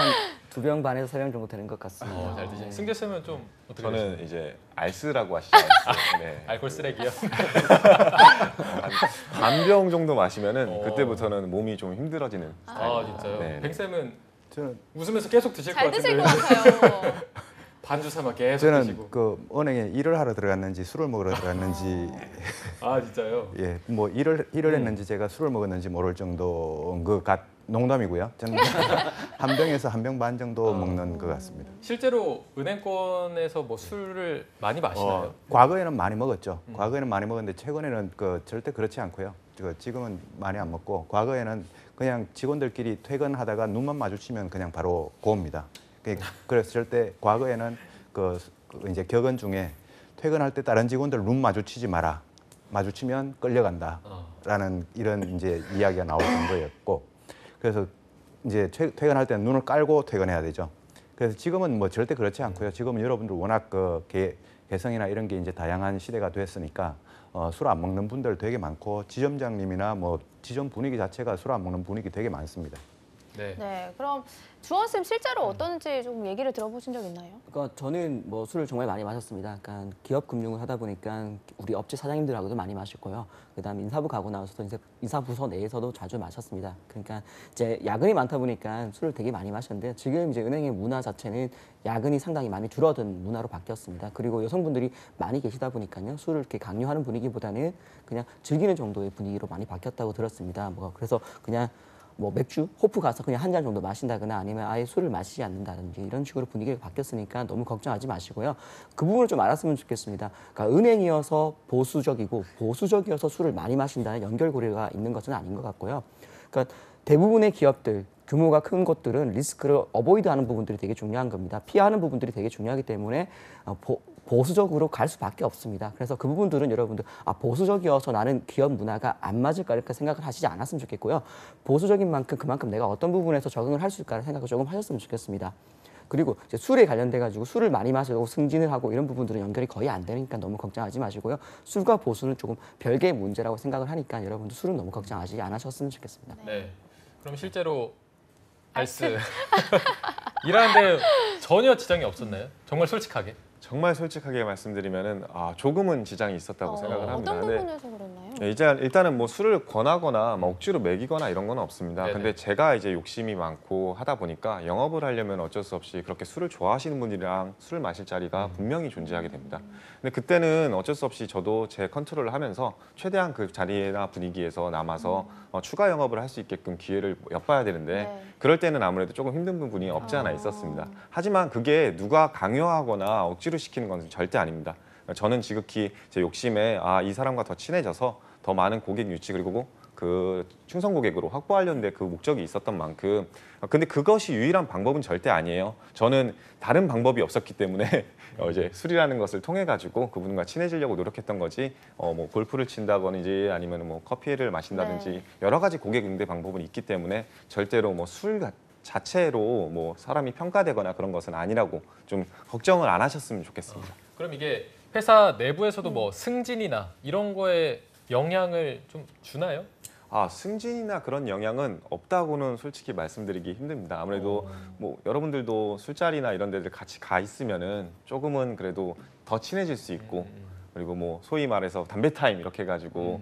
2병 반에서 3병 정도 되는 것 같습니다. 잘 드시죠. 승재 쌤은 좀 어떻게 저는 이제 알스라고 하시죠. 알스. 네. 알코올 쓰레기요? 반병 정도 마시면은 어. 그때부터는 몸이 좀 힘들어지는 아, 스타일입니다. 진짜요? 네, 네. 뱅쌤은 저는 웃으면서 계속 드실 것 잘 같은데 드실 것 같아요. 반주 삼아 계속 저는 드시고. 그 은행에 일을 하러 들어갔는지 술을 먹으러 들어갔는지 아, 진짜요? 예, 뭐 일을 했는지 제가 술을 먹었는지 모를 정도인 농담이고요. 저는 한 병에서 한 병 반 정도 먹는 것 같습니다. 실제로 은행권에서 뭐 술을 많이 마시나요? 과거에는 많이 먹었죠. 과거에는 많이 먹었는데 최근에는 절대 그렇지 않고요. 지금은 많이 안 먹고 과거에는 그냥 직원들끼리 퇴근하다가 눈만 마주치면 그냥 바로 고옵니다. 그래서 절대 과거에는 이제 격언 중에 퇴근할 때 다른 직원들 눈 마주치지 마라. 마주치면 끌려간다라는 이런 이제 이야기가 나올 정도였고 그래서 이제 퇴근할 때는 눈을 깔고 퇴근해야 되죠. 그래서 지금은 뭐 절대 그렇지 않고요. 지금은 여러분들 워낙 개성이나 이런 게 이제 다양한 시대가 됐으니까 술 안 먹는 분들 되게 많고 지점장님이나 뭐 지점 분위기 자체가 술 안 먹는 분위기 되게 많습니다. 네. 네, 그럼 주원 쌤 실제로 어떤지 좀 얘기를 들어보신 적 있나요? 그러니까 저는 뭐 술을 정말 많이 마셨습니다. 그러니까 기업 금융을 하다 보니까 우리 업체 사장님들하고도 많이 마셨고요. 그다음 인사부 가고 나서도 이제 인사부서 내에서도 자주 마셨습니다. 그러니까 이제 야근이 많다 보니까 술을 되게 많이 마셨는데 지금 이제 은행의 문화 자체는 야근이 상당히 많이 줄어든 문화로 바뀌었습니다. 그리고 여성분들이 많이 계시다 보니까요. 술을 이렇게 강요하는 분위기보다는 그냥 즐기는 정도의 분위기로 많이 바뀌었다고 들었습니다. 뭐 그래서 그냥 뭐 맥주, 호프 가서 그냥 한 잔 정도 마신다거나 아니면 아예 술을 마시지 않는다든지 이런 식으로 분위기가 바뀌었으니까 너무 걱정하지 마시고요. 그 부분을 좀 알았으면 좋겠습니다. 그러니까 은행이어서 보수적이고 보수적이어서 술을 많이 마신다는 연결고리가 있는 것은 아닌 것 같고요. 그러니까 대부분의 기업들, 규모가 큰 곳들은 리스크를 어보이드하는 부분들이 되게 중요한 겁니다. 피하는 부분들이 되게 중요하기 때문에 보수적으로 갈 수밖에 없습니다. 그래서 그 부분들은 여러분들 보수적이어서 나는 기업 문화가 안 맞을까 이렇게 생각을 하시지 않았으면 좋겠고요. 보수적인 만큼 그만큼 내가 어떤 부분에서 적응을 할 수 있을까 생각을 조금 하셨으면 좋겠습니다. 그리고 이제 술에 관련돼 가지고 술을 많이 마시고 승진을 하고 이런 부분들은 연결이 거의 안 되니까 너무 걱정하지 마시고요. 술과 보수는 조금 별개의 문제라고 생각을 하니까 여러분들 술은 너무 걱정하지 않으셨으면 좋겠습니다. 네. 그럼 실제로 알스 일하는데 전혀 지장이 없었나요? 정말 솔직하게. 정말 솔직하게 말씀드리면은 조금은 지장이 있었다고 생각을 합니다. 어떤 근데 부분에서 그랬나요? 네, 이제 일단은 뭐 술을 권하거나 막 억지로 먹이거나 이런 건 없습니다. 네네. 근데 제가 이제 욕심이 많고 하다 보니까 영업을 하려면 어쩔 수 없이 그렇게 술을 좋아하시는 분들이랑 술을 마실 자리가 분명히 존재하게 됩니다. 근데 그때는 어쩔 수 없이 저도 제 컨트롤을 하면서 최대한 그 자리나 분위기에서 남아서 추가 영업을 할 수 있게끔 기회를 엿봐야 되는데 네. 그럴 때는 아무래도 조금 힘든 부분이 없지 않아 있었습니다. 하지만 그게 누가 강요하거나 억지로 시키는 건 절대 아닙니다. 저는 지극히 제 욕심에 이 사람과 더 친해져서 더 많은 고객 유치 그리고 그 충성 고객으로 확보하려는 데 그 목적이 있었던 만큼 근데 그것이 유일한 방법은 절대 아니에요. 저는 다른 방법이 없었기 때문에 이제 술이라는 것을 통해 가지고 그분과 친해지려고 노력했던 거지 뭐 골프를 친다든지 아니면 뭐 커피를 마신다든지 네. 여러 가지 고객 응대 방법은 있기 때문에 절대로 뭐 술 자체로 뭐 사람이 평가되거나 그런 것은 아니라고 좀 걱정을 안 하셨으면 좋겠습니다. 그럼 이게 회사 내부에서도 뭐 승진이나 이런 거에 영향을 좀 주나요? 승진이나 그런 영향은 없다고는 솔직히 말씀드리기 힘듭니다. 아무래도 뭐 여러분들도 술자리나 이런 데들 같이 가 있으면은 조금은 그래도 더 친해질 수 있고 그리고 뭐 소위 말해서 담배 타임 이렇게 해가지고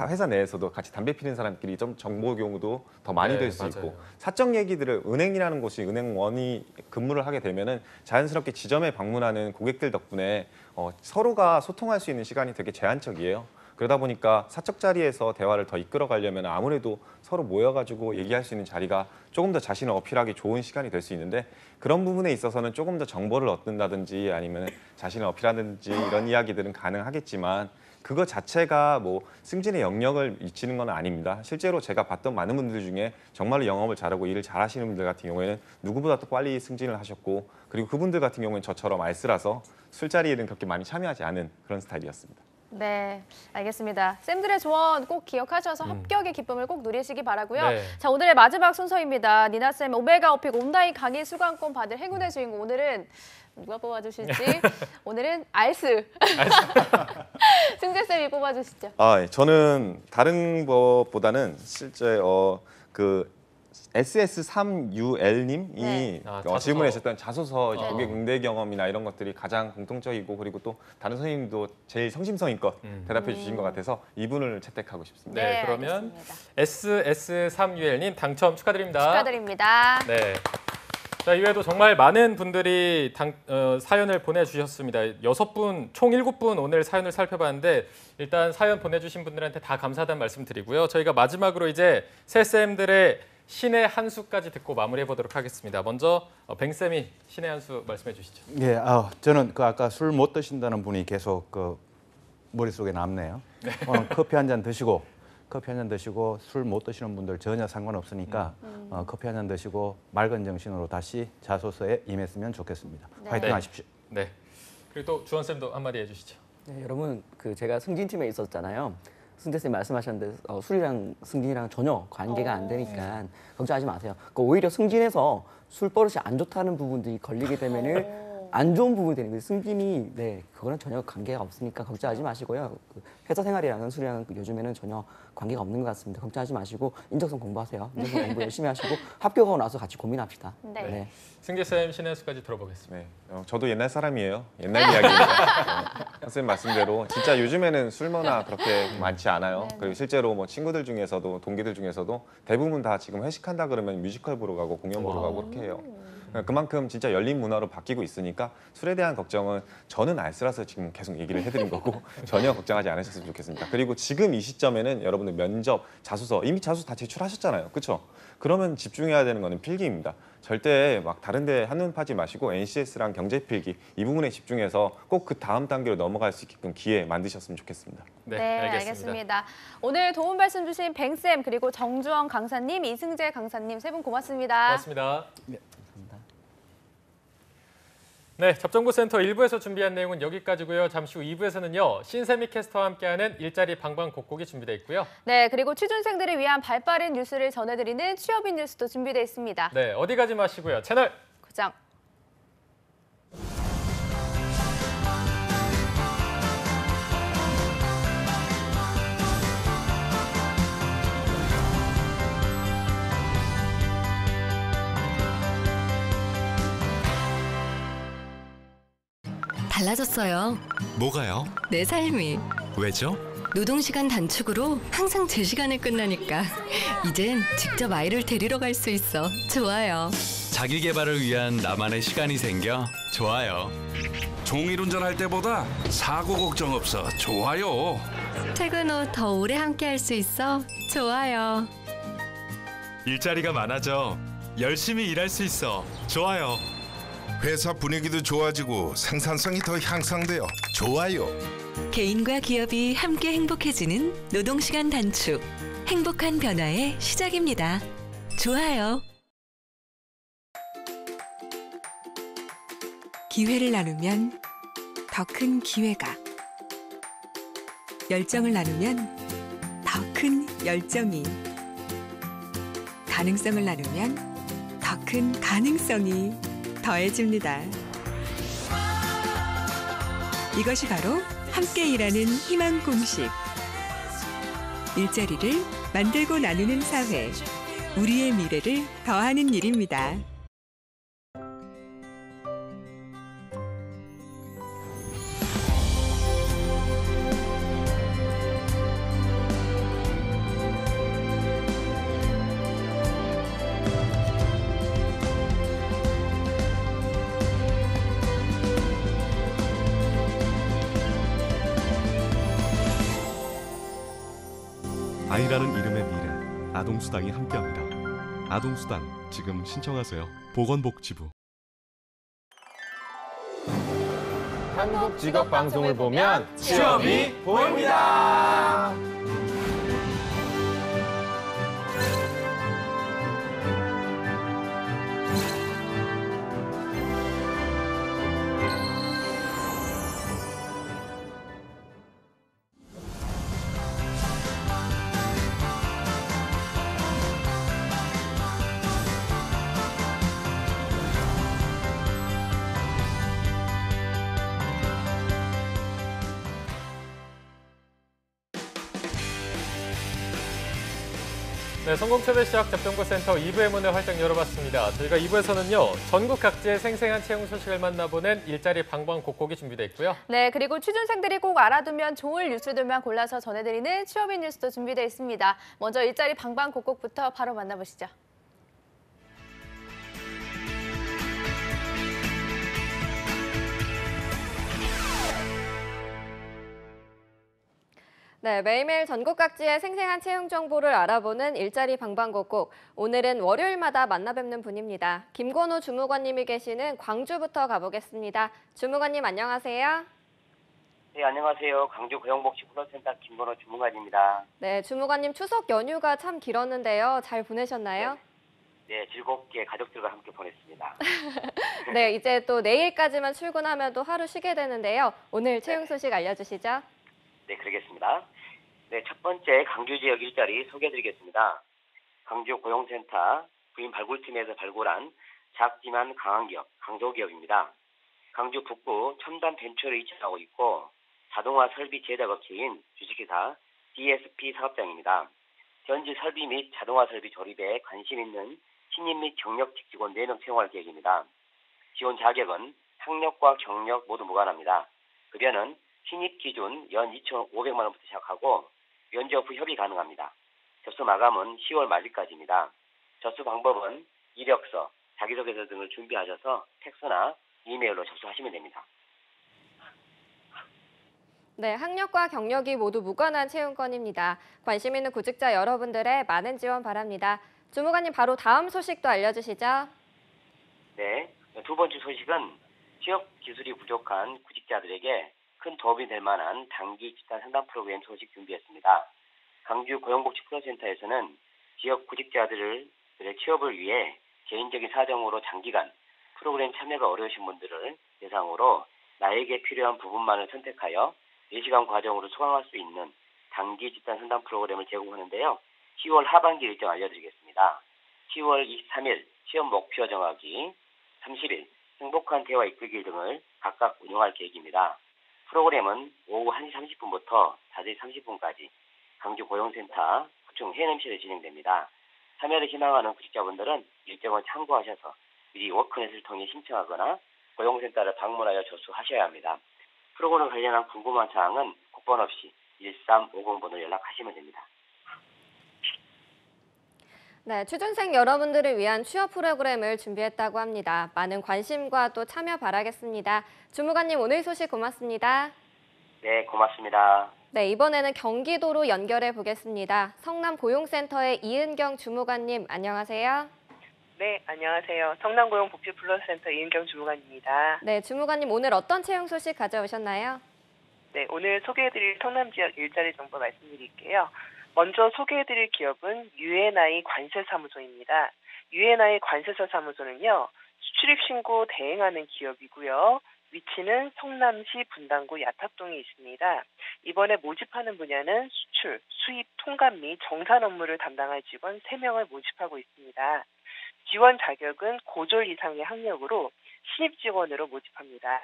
회사 내에서도 같이 담배 피는 사람끼리 좀 정보 경우도 더 많이 네, 될 수 맞아요. 있고 사적 얘기들을 은행이라는 곳이 은행원이 근무를 하게 되면은 자연스럽게 지점에 방문하는 고객들 덕분에 서로가 소통할 수 있는 시간이 되게 제한적이에요. 그러다 보니까 사적 자리에서 대화를 더 이끌어 가려면 아무래도 서로 모여가지고 얘기할 수 있는 자리가 조금 더 자신을 어필하기 좋은 시간이 될 수 있는데 그런 부분에 있어서는 조금 더 정보를 얻는다든지 아니면 자신을 어필하든지 이런 이야기들은 가능하겠지만 그거 자체가 뭐 승진의 영역을 미치는 건 아닙니다. 실제로 제가 봤던 많은 분들 중에 정말로 영업을 잘하고 일을 잘하시는 분들 같은 경우에는 누구보다 또 빨리 승진을 하셨고 그리고 그분들 같은 경우는 저처럼 알쓰라서 술자리에는 그렇게 많이 참여하지 않은 그런 스타일이었습니다. 네, 알겠습니다. 쌤들의 조언 꼭 기억하셔서 합격의 기쁨을 꼭 누리시기 바라고요. 네. 자, 오늘의 마지막 순서입니다. 니나쌤 오메가 어픽 온라인 강의 수강권 받을 행운의 주인공. 오늘은 누가 뽑아주실지. 오늘은 알스. 승재쌤이 뽑아주시죠. 저는 다른 것보다는 실제 그 SS3UL님이 네. 자소서. 질문하셨던 자소서 네. 고객 응대 경험이나 이런 것들이 가장 공통적이고 그리고 또 다른 선생님도 제일 성심성의껏 대답해 주신 것 같아서 이분을 채택하고 싶습니다. 네, 그러면 알겠습니다. SS3UL님 당첨 축하드립니다. 축하드립니다. 네. 자, 이외에도 정말 많은 분들이 사연을 보내주셨습니다. 6분, 총 7분 오늘 사연을 살펴봤는데 일단 사연 보내주신 분들한테 다 감사하다는 말씀 드리고요. 저희가 마지막으로 이제 새 쌤들의 신의 한 수까지 듣고 마무리해 보도록 하겠습니다. 먼저 뱅쌤이 신의 한 수 말씀해 주시죠. 예, 저는 그 아까 술 못 드신다는 분이 계속 그 머릿속에 남네요. 오늘 커피 한 잔 드시고 술 못 드시는 분들 전혀 상관없으니까 커피 한 잔 드시고 맑은 정신으로 다시 자소서에 임했으면 좋겠습니다. 네. 파이팅 네. 하십시오. 네. 그리고 또 주원쌤도 한마디 해주시죠. 네, 여러분 제가 승진팀에 있었잖아요. 승재쌤 말씀하셨는데 술이랑 승진이랑 전혀 관계가 안 되니까 걱정하지 마세요. 오히려 승진해서 술 버릇이 안 좋다는 부분들이 걸리게 되면은 안 좋은 부분이 되는 거예요. 승진이 그거랑 전혀 관계가 없으니까 걱정하지 마시고요. 그 회사 생활이랑은 술이랑 요즘에는 전혀 관계가 없는 것 같습니다. 걱정하지 마시고 인적성 공부하세요. 인적성 공부 열심히 하시고 합격하고 나서 같이 고민합시다. 네. 승재 쌤 신의 수까지 들어보겠습니다. 네, 저도 옛날 사람이에요. 옛날 이야기입니다. 선생님 말씀대로 진짜 요즘에는 술문화 그렇게 많지 않아요. 그리고 실제로 뭐 친구들 중에서도 동기들 중에서도 대부분 다 지금 회식한다 그러면 뮤지컬 보러 가고 공연 보러 가고 그렇게 해요. 그만큼 진짜 열린 문화로 바뀌고 있으니까 술에 대한 걱정은 저는 알쓰라서 지금 계속 얘기를 해드린 거고 전혀 걱정하지 않으셨으면 좋겠습니다. 그리고 지금 이 시점에는 여러분들 면접, 자소서 이미 자소서 다 제출하셨잖아요. 그렇죠? 그러면 집중해야 되는 거는 필기입니다. 절대 막 다른 데 한눈 파지 마시고 NCS랑 경제필기 이 부분에 집중해서 꼭 그 다음 단계로 넘어갈 수 있게끔 기회 만드셨으면 좋겠습니다. 네, 알겠습니다. 오늘 도움 말씀 주신 뱅쌤 그리고 정주원 강사님, 이승재 강사님 세 분 고맙습니다. 고맙습니다. 네, 감사합니다. 네, 접정부센터 1부에서 준비한 내용은 여기까지고요. 잠시 후 2부에서는요. 신세미 캐스터와 함께하는 일자리 방방곡곡이 준비되어 있고요. 네, 그리고 취준생들을 위한 발빠른 뉴스를 전해드리는 취업인 뉴스도 준비되어 있습니다. 네, 어디 가지 마시고요. 채널 고정. 달라졌어요. 뭐가요? 내 삶이. 왜죠? 노동시간 단축으로 항상 제 시간에 끝나니까 이젠 직접 아이를 데리러 갈 수 있어. 좋아요. 자기 개발을 위한 나만의 시간이 생겨 좋아요. 종일 운전할 때보다 사고 걱정 없어 좋아요. 퇴근 후 더 오래 함께 할 수 있어. 좋아요. 일자리가 많아져 열심히 일할 수 있어 좋아요. 회사 분위기도 좋아지고 생산성이 더 향상되어 좋아요. 개인과 기업이 함께 행복해지는 노동시간 단축. 행복한 변화의 시작입니다. 좋아요. 기회를 나누면 더 큰 기회가, 열정을 나누면 더 큰 열정이, 가능성을 나누면 더 큰 가능성이 더해집니다. 이것이 바로 함께 일하는 희망 공식. 일자리를 만들고 나누는 사회. 우리의 미래를 더하는 일입니다. 아이라는 이름의 미래, 아동수당이 함께합니다. 아동수당 지금 신청하세요. 보건복지부. 한국 직업 방송을 보면 취업이 보입니다. 네, 성공초대 시작 접정부센터 2부의 문을 활짝 열어봤습니다. 저희가 2부에서는요. 전국 각지의 생생한 채용 소식을 만나보는 일자리 방방곡곡이 준비되어 있고요. 네, 그리고 취준생들이 꼭 알아두면 좋을 뉴스들만 골라서 전해드리는 취업인 뉴스도 준비되어 있습니다. 먼저 일자리 방방곡곡부터 바로 만나보시죠. 네, 매일매일 전국 각지의 생생한 채용 정보를 알아보는 일자리 방방곡곡. 오늘은 월요일마다 만나뵙는 분입니다. 김건우 주무관님이 계시는 광주부터 가보겠습니다. 주무관님 안녕하세요. 네, 안녕하세요. 광주 고용복지훈련센터 김건우 주무관입니다. 네, 주무관님 추석 연휴가 참 길었는데요. 잘 보내셨나요? 네, 즐겁게 가족들과 함께 보냈습니다. 네, 이제 또 내일까지만 출근하면 또 하루 쉬게 되는데요. 오늘 채용 소식 알려주시죠. 네, 그러겠습니다. 네, 첫 번째 광주 지역 일자리 소개해드리겠습니다. 광주 고용센터 부인 발굴팀에서 발굴한 작지만 강한 기업, 강조기업입니다. 강주 북구 첨단 벤처를 이착하고 있고 자동화 설비 제작업체인 주식회사 DSP 사업장입니다. 현지 설비 및 자동화 설비 조립에 관심 있는 신입 및 경력직 직원 4명 채용할 계획입니다. 지원 자격은 학력과 경력 모두 무관합니다. 급여는 신입 기준 연 2,500만 원부터 시작하고 면접 후 협의 가능합니다. 접수 마감은 10월 말일까지입니다. 접수 방법은 이력서, 자기소개서 등을 준비하셔서 팩스나 이메일로 접수하시면 됩니다. 네, 학력과 경력이 모두 무관한 채용건입니다. 관심 있는 구직자 여러분들의 많은 지원 바랍니다. 주무관님 바로 다음 소식도 알려주시죠. 네, 두 번째 소식은 취업 기술이 부족한 구직자들에게 큰 도움이 될 만한 단기 집단 상담 프로그램 소식 준비했습니다. 강주 고용복지프로센터에서는 지역 구직자들의 취업을 위해 개인적인 사정으로 장기간 프로그램 참여가 어려우신 분들을 대상으로 나에게 필요한 부분만을 선택하여 4시간 과정으로 수강할 수 있는 단기 집단 상담 프로그램을 제공하는데요. 10월 하반기 일정 알려드리겠습니다. 10월 23일 시험 목표 정하기, 30일 행복한 대화 이끌기 등을 각각 운영할 계획입니다. 프로그램은 오후 1시 30분부터 4시 30분까지 강주 고용센터 구청 해냄실에 진행됩니다. 참여를 희망하는 구직자분들은 일정을 참고하셔서 미리 워크넷을 통해 신청하거나 고용센터를 방문하여 접수하셔야 합니다. 프로그램 관련한 궁금한 사항은 국번 없이 1350번으로 연락하시면 됩니다. 네, 취준생 여러분들을 위한 취업 프로그램을 준비했다고 합니다. 많은 관심과 또 참여 바라겠습니다. 주무관님 오늘 소식 고맙습니다. 네, 고맙습니다. 네, 이번에는 경기도로 연결해 보겠습니다. 성남고용센터의 이은경 주무관님 안녕하세요. 네, 안녕하세요. 성남고용복지플러스센터 이은경 주무관입니다. 네, 주무관님 오늘 어떤 채용 소식 가져오셨나요? 네, 오늘 소개해드릴 성남 지역 일자리 정보 말씀드릴게요. 먼저 소개해드릴 기업은 UNI 관세사무소입니다. UNI 관세사 사무소는요, 수출입 신고 대행하는 기업이고요. 위치는 성남시 분당구 야탑동에 있습니다. 이번에 모집하는 분야는 수출, 수입, 통관 및 정산 업무를 담당할 직원 3명을 모집하고 있습니다. 지원 자격은 고졸 이상의 학력으로 신입 직원으로 모집합니다.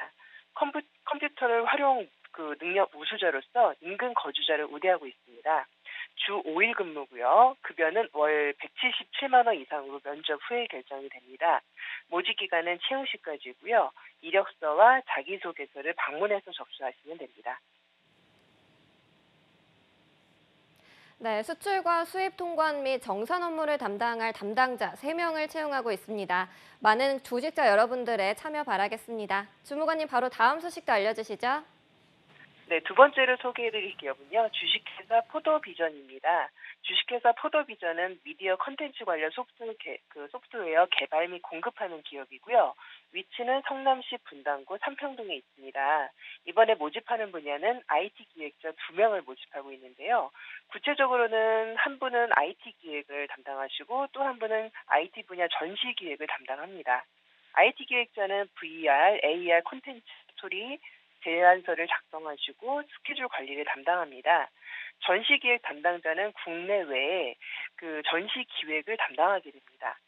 컴퓨터를 활용 능력 우수자로서 인근 거주자를 우대하고 있습니다. 주 5일 근무고요. 급여는 월 177만 원 이상으로 면접 후에 결정이 됩니다. 모집 기간은 채용 시까지고요. 이력서와 자기소개서를 방문해서 접수하시면 됩니다. 네, 수출과 수입 통관 및 정산 업무를 담당할 담당자 3명을 채용하고 있습니다. 많은 구직자 여러분들의 참여 바라겠습니다. 주무관님 바로 다음 소식도 알려주시죠. 네, 두 번째로 소개해드릴 기업은요. 주식회사 포도비전입니다. 주식회사 포도비전은 미디어 컨텐츠 관련 소프트웨어 개발 및 공급하는 기업이고요. 위치는 성남시 분당구 삼평동에 있습니다. 이번에 모집하는 분야는 IT 기획자 2명을 모집하고 있는데요. 구체적으로는 한 분은 IT 기획을 담당하시고 또 한 분은 IT 분야 전시 기획을 담당합니다. IT 기획자는 VR, AR 콘텐츠 스토리, 제안서를 작성하시고 스케줄 관리를 담당합니다. 전시기획 담당자는 국내외에 전시 기획을 담당하게 됩니다.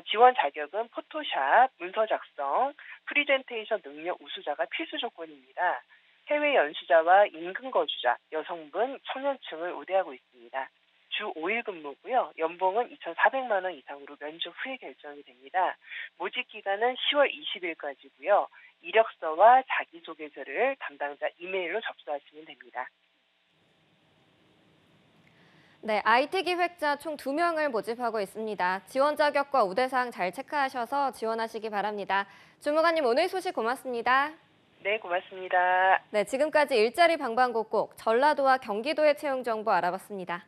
지원 자격은 포토샵, 문서 작성, 프리젠테이션 능력 우수자가 필수 조건입니다. 해외 연수자와 인근 거주자, 여성분, 청년층을 우대하고 있습니다. 주 5일 근무고요. 연봉은 2,400만 원 이상으로 면접 후에 결정이 됩니다. 모집 기간은 10월 20일까지고요. 이력서와 자기소개서를 담당자 이메일로 접수하시면 됩니다. 네, IT 기획자 총 2명을 모집하고 있습니다. 지원 자격과 우대사항 잘 체크하셔서 지원하시기 바랍니다. 주무관님 오늘 소식 고맙습니다. 네, 고맙습니다. 네, 지금까지 일자리 방방곡곡 전라도와 경기도의 채용 정보 알아봤습니다.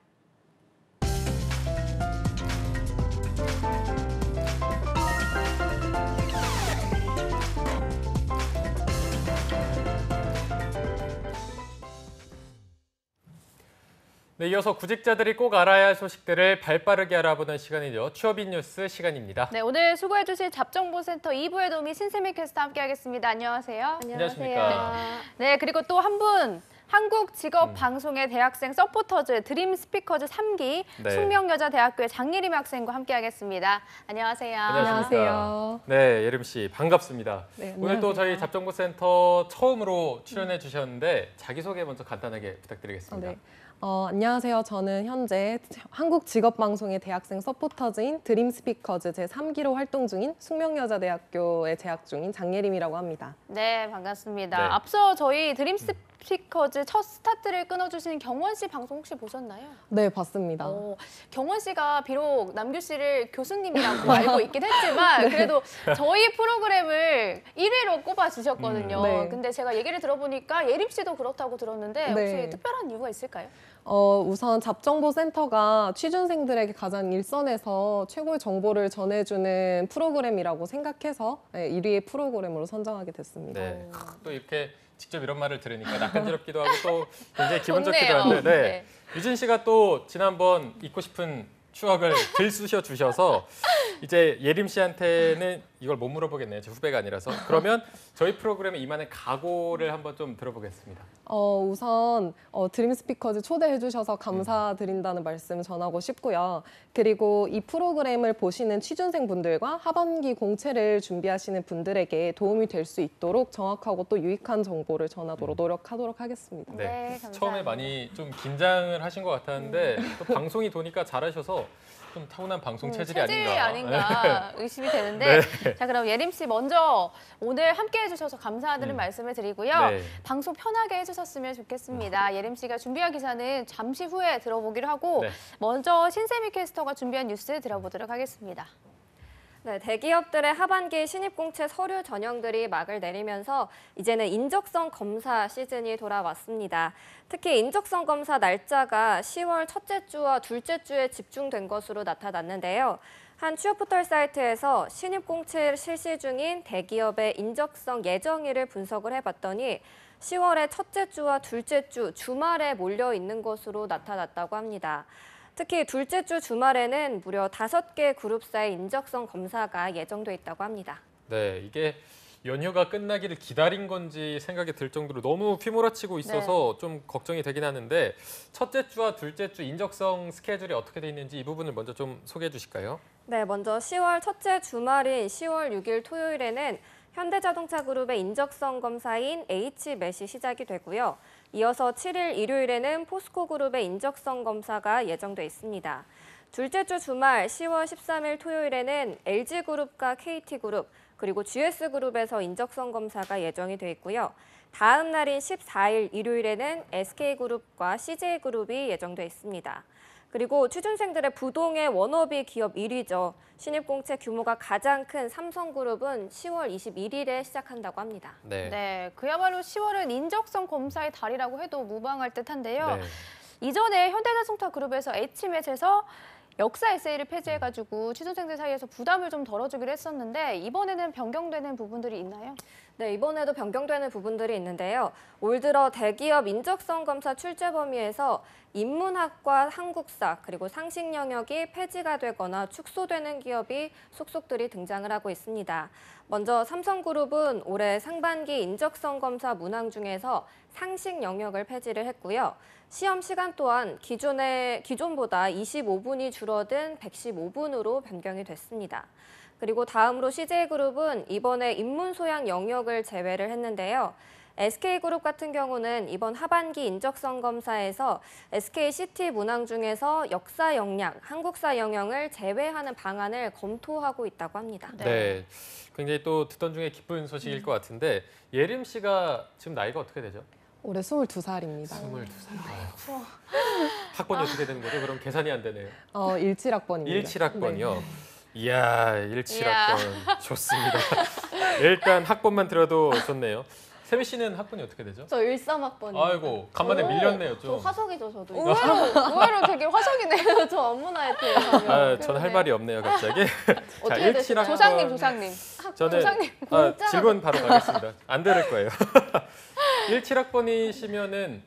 네, 이어서 구직자들이 꼭 알아야 할 소식들을 발빠르게 알아보는 시간이죠. 취업인 뉴스 시간입니다. 네, 오늘 수고해 주실 잡정보센터 2부의 도우미 신세미 캐스터 함께하겠습니다. 안녕하세요. 안녕하십니까. 네, 그리고 또 한 분 한국직업방송의 대학생 서포터즈 드림 스피커즈 3기 네. 숙명여자대학교의 장예림 학생과 함께하겠습니다. 안녕하세요. 안녕하세요. 네, 예림 씨 반갑습니다. 네, 오늘 또 저희 잡정보센터 처음으로 출연해 주셨는데 자기소개 먼저 간단하게 부탁드리겠습니다. 네. 안녕하세요. 저는 현재 한국직업방송의 대학생 서포터즈인 드림 스피커즈 제3기로 활동 중인 숙명여자대학교에 재학 중인 장예림이라고 합니다. 네, 반갑습니다. 네. 앞서 저희 드림 스피커즈 첫 스타트를 끊어주신 경원 씨 방송 혹시 보셨나요? 네, 봤습니다. 경원 씨가 비록 남규 씨를 교수님이라고 알고 있긴 했지만 그래도 저희 프로그램을 1위로 꼽아주셨거든요. 네. 근데 제가 얘기를 들어보니까 예림 씨도 그렇다고 들었는데 혹시 네. 특별한 이유가 있을까요? 우선 잡정보센터가 취준생들에게 가장 일선에서 최고의 정보를 전해주는 프로그램이라고 생각해서 1위의 프로그램으로 선정하게 됐습니다. 네, 또 이렇게 직접 이런 말을 들으니까 낯간지럽기도 하고 또 굉장히 기분 좋기도 좋네요. 한데 네. 유진 씨가 또 지난번 잊고 싶은 추억을 들쑤셔 주셔서 이제 예림 씨한테는 이걸 못 물어보겠네요. 제 후배가 아니라서. 그러면 저희 프로그램에 임하는 각오를 한번 좀 들어보겠습니다. 우선 드림 스피커즈 초대해 주셔서 감사드린다는 말씀 전하고 싶고요. 그리고 이 프로그램을 보시는 취준생 분들과 하반기 공채를 준비하시는 분들에게 도움이 될 수 있도록 정확하고 또 유익한 정보를 전하도록 노력하도록 하겠습니다. 네, 감사합니다. 처음에 많이 좀 긴장을 하신 것 같았는데 또 방송이 도니까 잘하셔서 좀 타고난 방송 체질이 아닌가 의심이 되는데 네. 자 그럼 예림 씨 먼저 오늘 함께해 주셔서 감사드리는 말씀을 드리고요. 네. 방송 편하게 해주셨으면 좋겠습니다. 예림 씨가 준비한 기사는 잠시 후에 들어보기로 하고 네. 먼저 신세미 캐스터가 준비한 뉴스 들어보도록 하겠습니다. 네, 대기업들의 하반기 신입공채 서류 전형들이 막을 내리면서 이제는 인적성 검사 시즌이 돌아왔습니다. 특히 인적성 검사 날짜가 10월 첫째 주와 둘째 주에 집중된 것으로 나타났는데요. 한 취업 포털 사이트에서 신입공채 실시 중인 대기업의 인적성 예정일을 분석을 해봤더니 10월의 첫째 주와 둘째 주 주말에 몰려 있는 것으로 나타났다고 합니다. 특히 둘째 주 주말에는 무려 5개 그룹사의 인적성 검사가 예정돼 있다고 합니다. 네, 이게 연휴가 끝나기를 기다린 건지 생각이 들 정도로 너무 휘몰아치고 있어서 좀 걱정이 되긴 하는데 첫째 주와 둘째 주 인적성 스케줄이 어떻게 돼 있는지 이 부분을 먼저 좀 소개해 주실까요? 네, 먼저 10월 첫째 주말인 10월 6일 토요일에는 현대자동차 그룹의 인적성 검사인 H맷이 시작이 되고요. 이어서 7일 일요일에는 포스코 그룹의 인적성 검사가 예정돼 있습니다. 둘째 주 주말 10월 13일 토요일에는 LG그룹과 KT그룹, 그리고 GS그룹에서 인적성 검사가 예정이 돼 있고요. 다음 날인 14일 일요일에는 SK그룹과 CJ그룹이 예정돼 있습니다. 그리고 취준생들의 부동의 워너비 기업 1위죠. 신입공채 규모가 가장 큰 삼성그룹은 10월 21일에 시작한다고 합니다. 네, 그야말로 10월은 인적성 검사의 달이라고 해도 무방할 듯한데요. 네. 이전에 현대자동차 그룹에서 H맷에서 역사 에세이를 폐지해가지고 취준생들 사이에서 부담을 좀 덜어주기로 했었는데 이번에는 변경되는 부분들이 있나요? 네, 이번에도 변경되는 부분들이 있는데요. 올 들어 대기업 인적성 검사 출제 범위에서 인문학과 한국사 그리고 상식 영역이 폐지가 되거나 축소되는 기업이 속속들이 등장을 하고 있습니다. 먼저 삼성그룹은 올해 상반기 인적성 검사 문항 중에서 상식 영역을 폐지를 했고요. 시험 시간 또한 기존보다 25분이 줄어든 115분으로 변경이 됐습니다. 그리고 다음으로 CJ그룹은 이번에 인문소양 영역을 제외를 했는데요. SK그룹 같은 경우는 이번 하반기 인적성 검사에서 SKCT 문항 중에서 역사 역량, 한국사 영역을 제외하는 방안을 검토하고 있다고 합니다. 네, 굉장히 또 듣던 중에 기쁜 소식일 것 같은데 예림 씨가 지금 나이가 어떻게 되죠? 올해 22살입니다. 22살. 학번이 어떻게 되는 거죠? 그럼 계산이 안 되네요. 17학번입니다. 17학번이요? 네. 이야, 17학번 좋습니다. 일단 학번만 들어도 좋네요. 세미 씨는 학번이 어떻게 되죠? 저 13학번입니다. 아이고, 간만에 밀렸네요, 좀. 저 화석이죠, 저도. 의외로 되게 화석이네요. 저 업문화이트에 아, 전 할 말이 없네요, 갑자기. 자, 17학번. 조상님. 저는 조상님. 질문 바로 가겠습니다. 안 들을 거예요. 17학번이시면은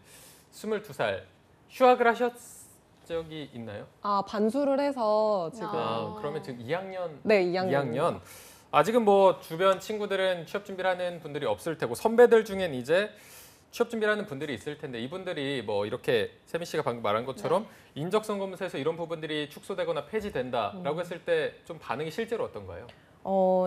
22살 휴학을 하셨 적이 있나요? 반수를 해서 지금. 그러면 지금 2학년? 네, 2학년. 2학년. 아직은 뭐 주변 친구들은 취업 준비를 하는 분들이 없을 테고 선배들 중엔 이제 취업 준비하는 분들이 있을 텐데 이분들이 뭐 이렇게 세미 씨가 방금 말한 것처럼 인적성 검사에서 이런 부분들이 축소되거나 폐지된다라고 했을 때 좀 반응이 실제로 어떤가요?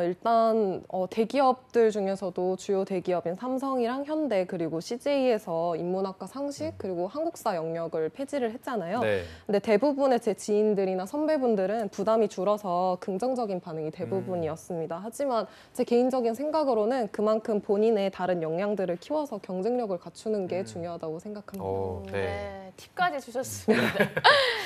일단 대기업들 중에서도 주요 대기업인 삼성이랑 현대 그리고 CJ에서 인문학과 상식 그리고 한국사 영역을 폐지를 했잖아요. 네. 근데 대부분의 제 지인들이나 선배분들은 부담이 줄어서 긍정적인 반응이 대부분이었습니다. 하지만 제 개인적인 생각으로는 그만큼 본인의 다른 역량들을 키워서 경쟁력을 갖추는 게 중요하다고 생각합니다. 네, 팁까지 주셨습니다.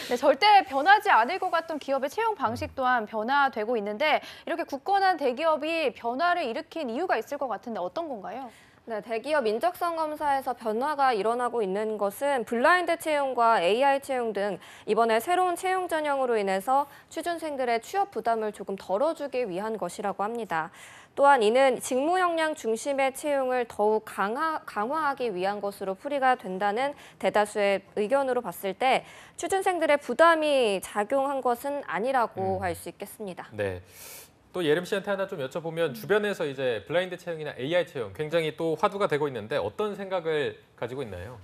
네, 절대 변하지 않을 것 같던 기업의 채용 방식 또한 변화되고 있는데 이렇게 굳건한 대기업이 변화를 일으킨 이유가 있을 것 같은데 어떤 건가요? 네, 대기업 인적성 검사에서 변화가 일어나고 있는 것은 블라인드 채용과 AI 채용 등 이번에 새로운 채용 전형으로 인해서 취준생들의 취업 부담을 조금 덜어주기 위한 것이라고 합니다. 또한 이는 직무 역량 중심의 채용을 더욱 강화하기 위한 것으로 풀이가 된다는 대다수의 의견으로 봤을 때 취준생들의 부담이 작용한 것은 아니라고 할 수 있겠습니다. 네. 또 예림 씨한테 하나 좀 여쭤보면 주변에서 이제 블라인드 채용이나 AI 채용 굉장히 또 화두가 되고 있는데 어떤 생각을 가지고 있나요?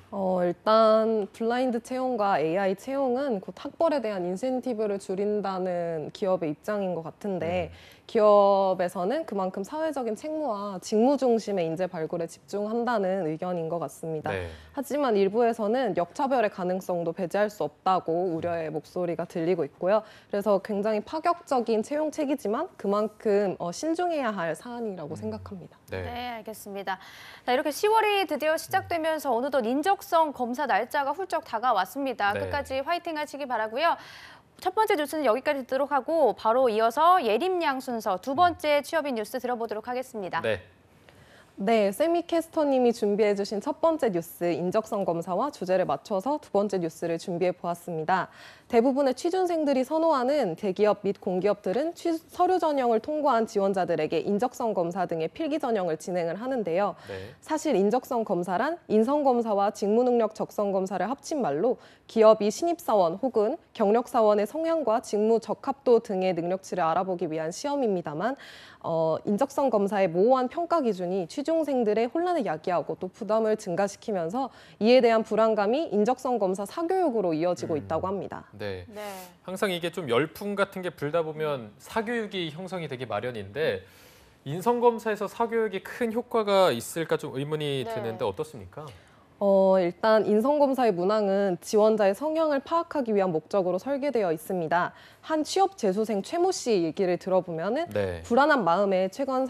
일단 블라인드 채용과 AI 채용은 곧 학벌에 대한 인센티브를 줄인다는 기업의 입장인 것 같은데 기업에서는 그만큼 사회적인 책무와 직무 중심의 인재 발굴에 집중한다는 의견인 것 같습니다. 네. 하지만 일부에서는 역차별의 가능성도 배제할 수 없다고 우려의 목소리가 들리고 있고요. 그래서 굉장히 파격적인 채용책이지만 그만큼 신중해야 할 사안이라고 생각합니다. 네, 알겠습니다. 자, 이렇게 10월이 드디어 시작되면서 어느덧 인적성 검사 날짜가 훌쩍 다가왔습니다. 네. 끝까지 화이팅 하시기 바라고요. 첫 번째 뉴스는 여기까지 듣도록 하고 바로 이어서 예림양 순서 두 번째 취업인 뉴스 들어보도록 하겠습니다. 네, 세미 캐스터님이 준비해 주신 첫 번째 뉴스 인적성 검사와 주제를 맞춰서 두 번째 뉴스를 준비해 보았습니다. 대부분의 취준생들이 선호하는 대기업 및 공기업들은 서류 전형을 통과한 지원자들에게 인적성 검사 등의 필기 전형을 진행을 하는데요. 사실 인적성 검사란 인성검사와 직무능력 적성 검사를 합친 말로 기업이 신입사원 혹은 경력사원의 성향과 직무 적합도 등의 능력치를 알아보기 위한 시험입니다만 인적성 검사의 모호한 평가 기준이 취준생들의 혼란을 야기하고 또 부담을 증가시키면서 이에 대한 불안감이 인적성 검사 사교육으로 이어지고 있다고 합니다. 네. 항상 이게 좀 열풍 같은 게 불다 보면 사교육이 형성이 되기 마련인데 인성검사에서 사교육이 큰 효과가 있을까 좀 의문이 드는데 어떻습니까? 일단 인성검사의 문항은 지원자의 성향을 파악하기 위한 목적으로 설계되어 있습니다. 한 취업 재수생 최모 씨 얘기를 들어보면은 불안한 마음에 최근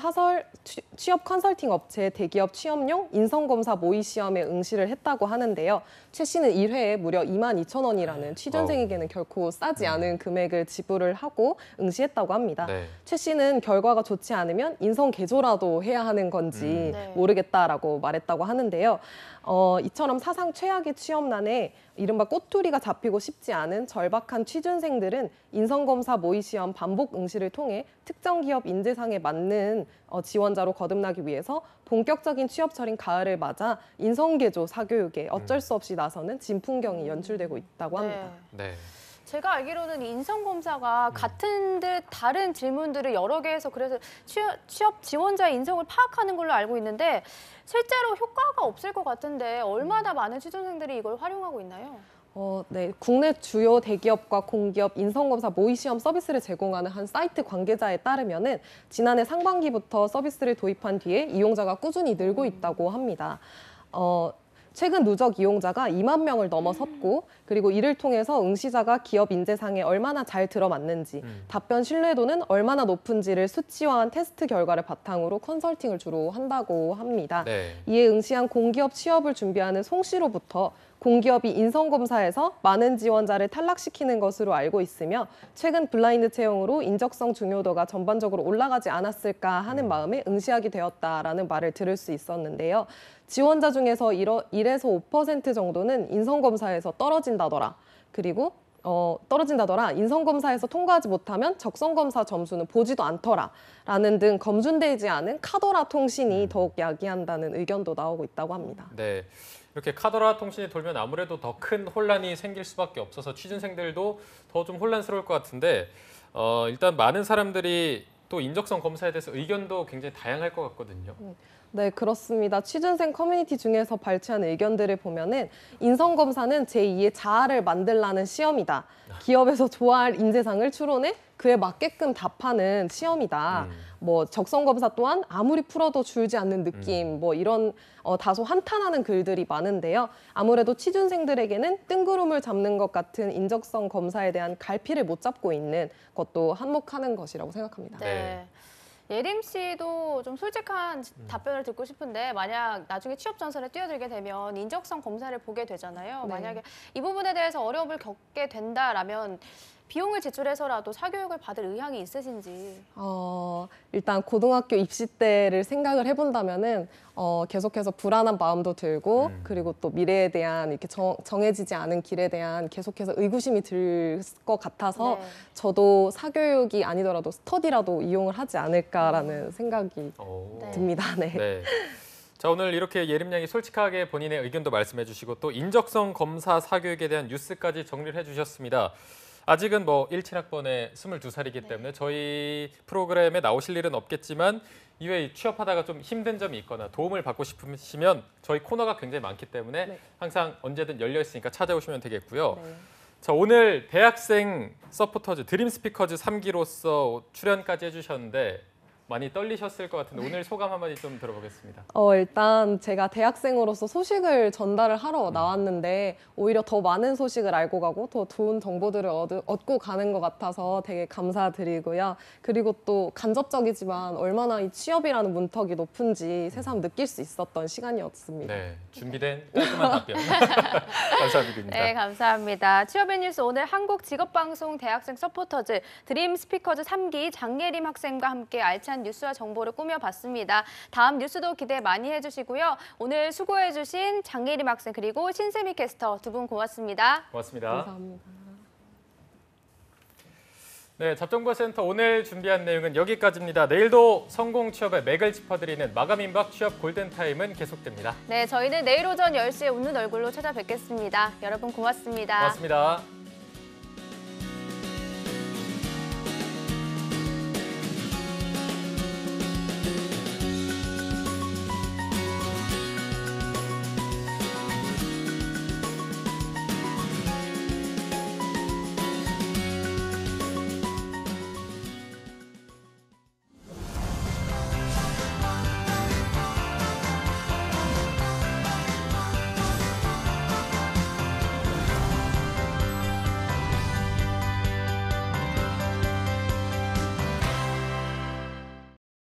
취업 컨설팅 업체 대기업 취업용 인성검사 모의 시험에 응시를 했다고 하는데요. 최 씨는 1회에 무려 22,000원이라는 취준생에게는 결코 싸지 않은 금액을 지불을 하고 응시했다고 합니다. 최 씨는 결과가 좋지 않으면 인성 개조라도 해야 하는 건지 모르겠다라고 말했다고 하는데요. 이처럼 사상 최악의 취업난에 이른바 꼬투리가 잡히고 싶지 않은 절박한 취준생들은 인성검사 모의시험 반복 응시를 통해 특정 기업 인재상에 맞는 지원자로 거듭나기 위해서 본격적인 취업철인 가을을 맞아 인성개조 사교육에 어쩔 수 없이 나서는 진풍경이 연출되고 있다고 합니다. 제가 알기로는 인성검사가 같은 듯 다른 질문들을 여러 개 해서 그래서 취업 지원자의 인성을 파악하는 걸로 알고 있는데 실제로 효과가 없을 것 같은데 얼마나 많은 취준생들이 이걸 활용하고 있나요? 네, 국내 주요 대기업과 공기업 인성검사 모의시험 서비스를 제공하는 한 사이트 관계자에 따르면은 지난해 상반기부터 서비스를 도입한 뒤에 이용자가 꾸준히 늘고 있다고 합니다. 최근 누적 이용자가 2만 명을 넘어섰고 그리고 이를 통해서 응시자가 기업 인재상에 얼마나 잘 들어맞는지 답변 신뢰도는 얼마나 높은지를 수치화한 테스트 결과를 바탕으로 컨설팅을 주로 한다고 합니다. 이에 응시한 공기업 취업을 준비하는 송 씨로부터 공기업이 인성검사에서 많은 지원자를 탈락시키는 것으로 알고 있으며 최근 블라인드 채용으로 인적성 중요도가 전반적으로 올라가지 않았을까 하는 마음에 응시하게 되었다라는 말을 들을 수 있었는데요. 지원자 중에서 1에서 5% 정도는 인성검사에서 떨어진다더라. 그리고 떨어진다더라. 인성검사에서 통과하지 못하면 적성검사 점수는 보지도 않더라. 라는 등 검준되지 않은 카더라 통신이 더욱 야기한다는 의견도 나오고 있다고 합니다. 네. 이렇게 카더라 통신이 돌면 아무래도 더 큰 혼란이 생길 수밖에 없어서 취준생들도 더 좀 혼란스러울 것 같은데 일단 많은 사람들이 또 인적성 검사에 대해서 의견도 굉장히 다양할 것 같거든요. 네, 그렇습니다. 취준생 커뮤니티 중에서 발췌한 의견들을 보면은 인성검사는 제2의 자아를 만들라는 시험이다. 기업에서 좋아할 인재상을 추론해 그에 맞게끔 답하는 시험이다. 뭐 적성검사 또한 아무리 풀어도 줄지 않는 느낌, 뭐 이런 다소 한탄하는 글들이 많은데요. 아무래도 취준생들에게는 뜬구름을 잡는 것 같은 인적성 검사에 대한 갈피를 못 잡고 있는 것도 한몫하는 것이라고 생각합니다. 네. 예림 씨도 좀 솔직한 답변을 듣고 싶은데 만약 나중에 취업 전선에 뛰어들게 되면 인적성 검사를 보게 되잖아요. 네. 만약에 이 부분에 대해서 어려움을 겪게 된다라면 비용을 지출해서라도 사교육을 받을 의향이 있으신지. 일단 고등학교 입시 때를 생각을 해본다면은 계속해서 불안한 마음도 들고 그리고 또 미래에 대한 이렇게 정해지지 않은 길에 대한 계속해서 의구심이 들 것 같아서 네. 저도 사교육이 아니더라도 스터디라도 이용을 하지 않을까라는 생각이 듭니다. 네. 네. 자, 오늘 이렇게 예림 양이 솔직하게 본인의 의견도 말씀해 주시고 또 인적성 검사 사교육에 대한 뉴스까지 정리를 해주셨습니다. 아직은 뭐 17학번에 22살이기 때문에 저희 프로그램에 나오실 일은 없겠지만 이외에 취업하다가 좀 힘든 점이 있거나 도움을 받고 싶으시면 저희 코너가 굉장히 많기 때문에 항상 언제든 열려 있으니까 찾아오시면 되겠고요. 자, 오늘 대학생 서포터즈 드림 스피커즈 3기로서 출연까지 해주셨는데 많이 떨리셨을 것 같은데 오늘 소감 한마디 좀 들어보겠습니다. 일단 제가 대학생으로서 소식을 전달을 하러 나왔는데 오히려 더 많은 소식을 알고 가고 더 좋은 정보들을 얻고 가는 것 같아서 되게 감사드리고요. 그리고 또 간접적이지만 얼마나 이 취업이라는 문턱이 높은지 새삼 느낄 수 있었던 시간이었습니다. 네, 준비된 깔끔한 답변 감사드립니다. 네, 감사합니다. 취업의 뉴스 오늘 한국직업방송 대학생 서포터즈 드림 스피커즈 3기 장예림 학생과 함께 알찬 뉴스와 정보를 꾸며봤습니다. 다음 뉴스도 기대 많이 해주시고요. 오늘 수고해주신 장예림 학생 그리고 신세미 캐스터 두 분 고맙습니다. 고맙습니다. 감사합니다. 네, 잡정보센터 오늘 준비한 내용은 여기까지입니다. 내일도 성공 취업의 맥을 짚어드리는 마감 임박 취업 골든타임은 계속됩니다. 네, 저희는 내일 오전 10시에 웃는 얼굴로 찾아뵙겠습니다. 여러분 고맙습니다. 고맙습니다.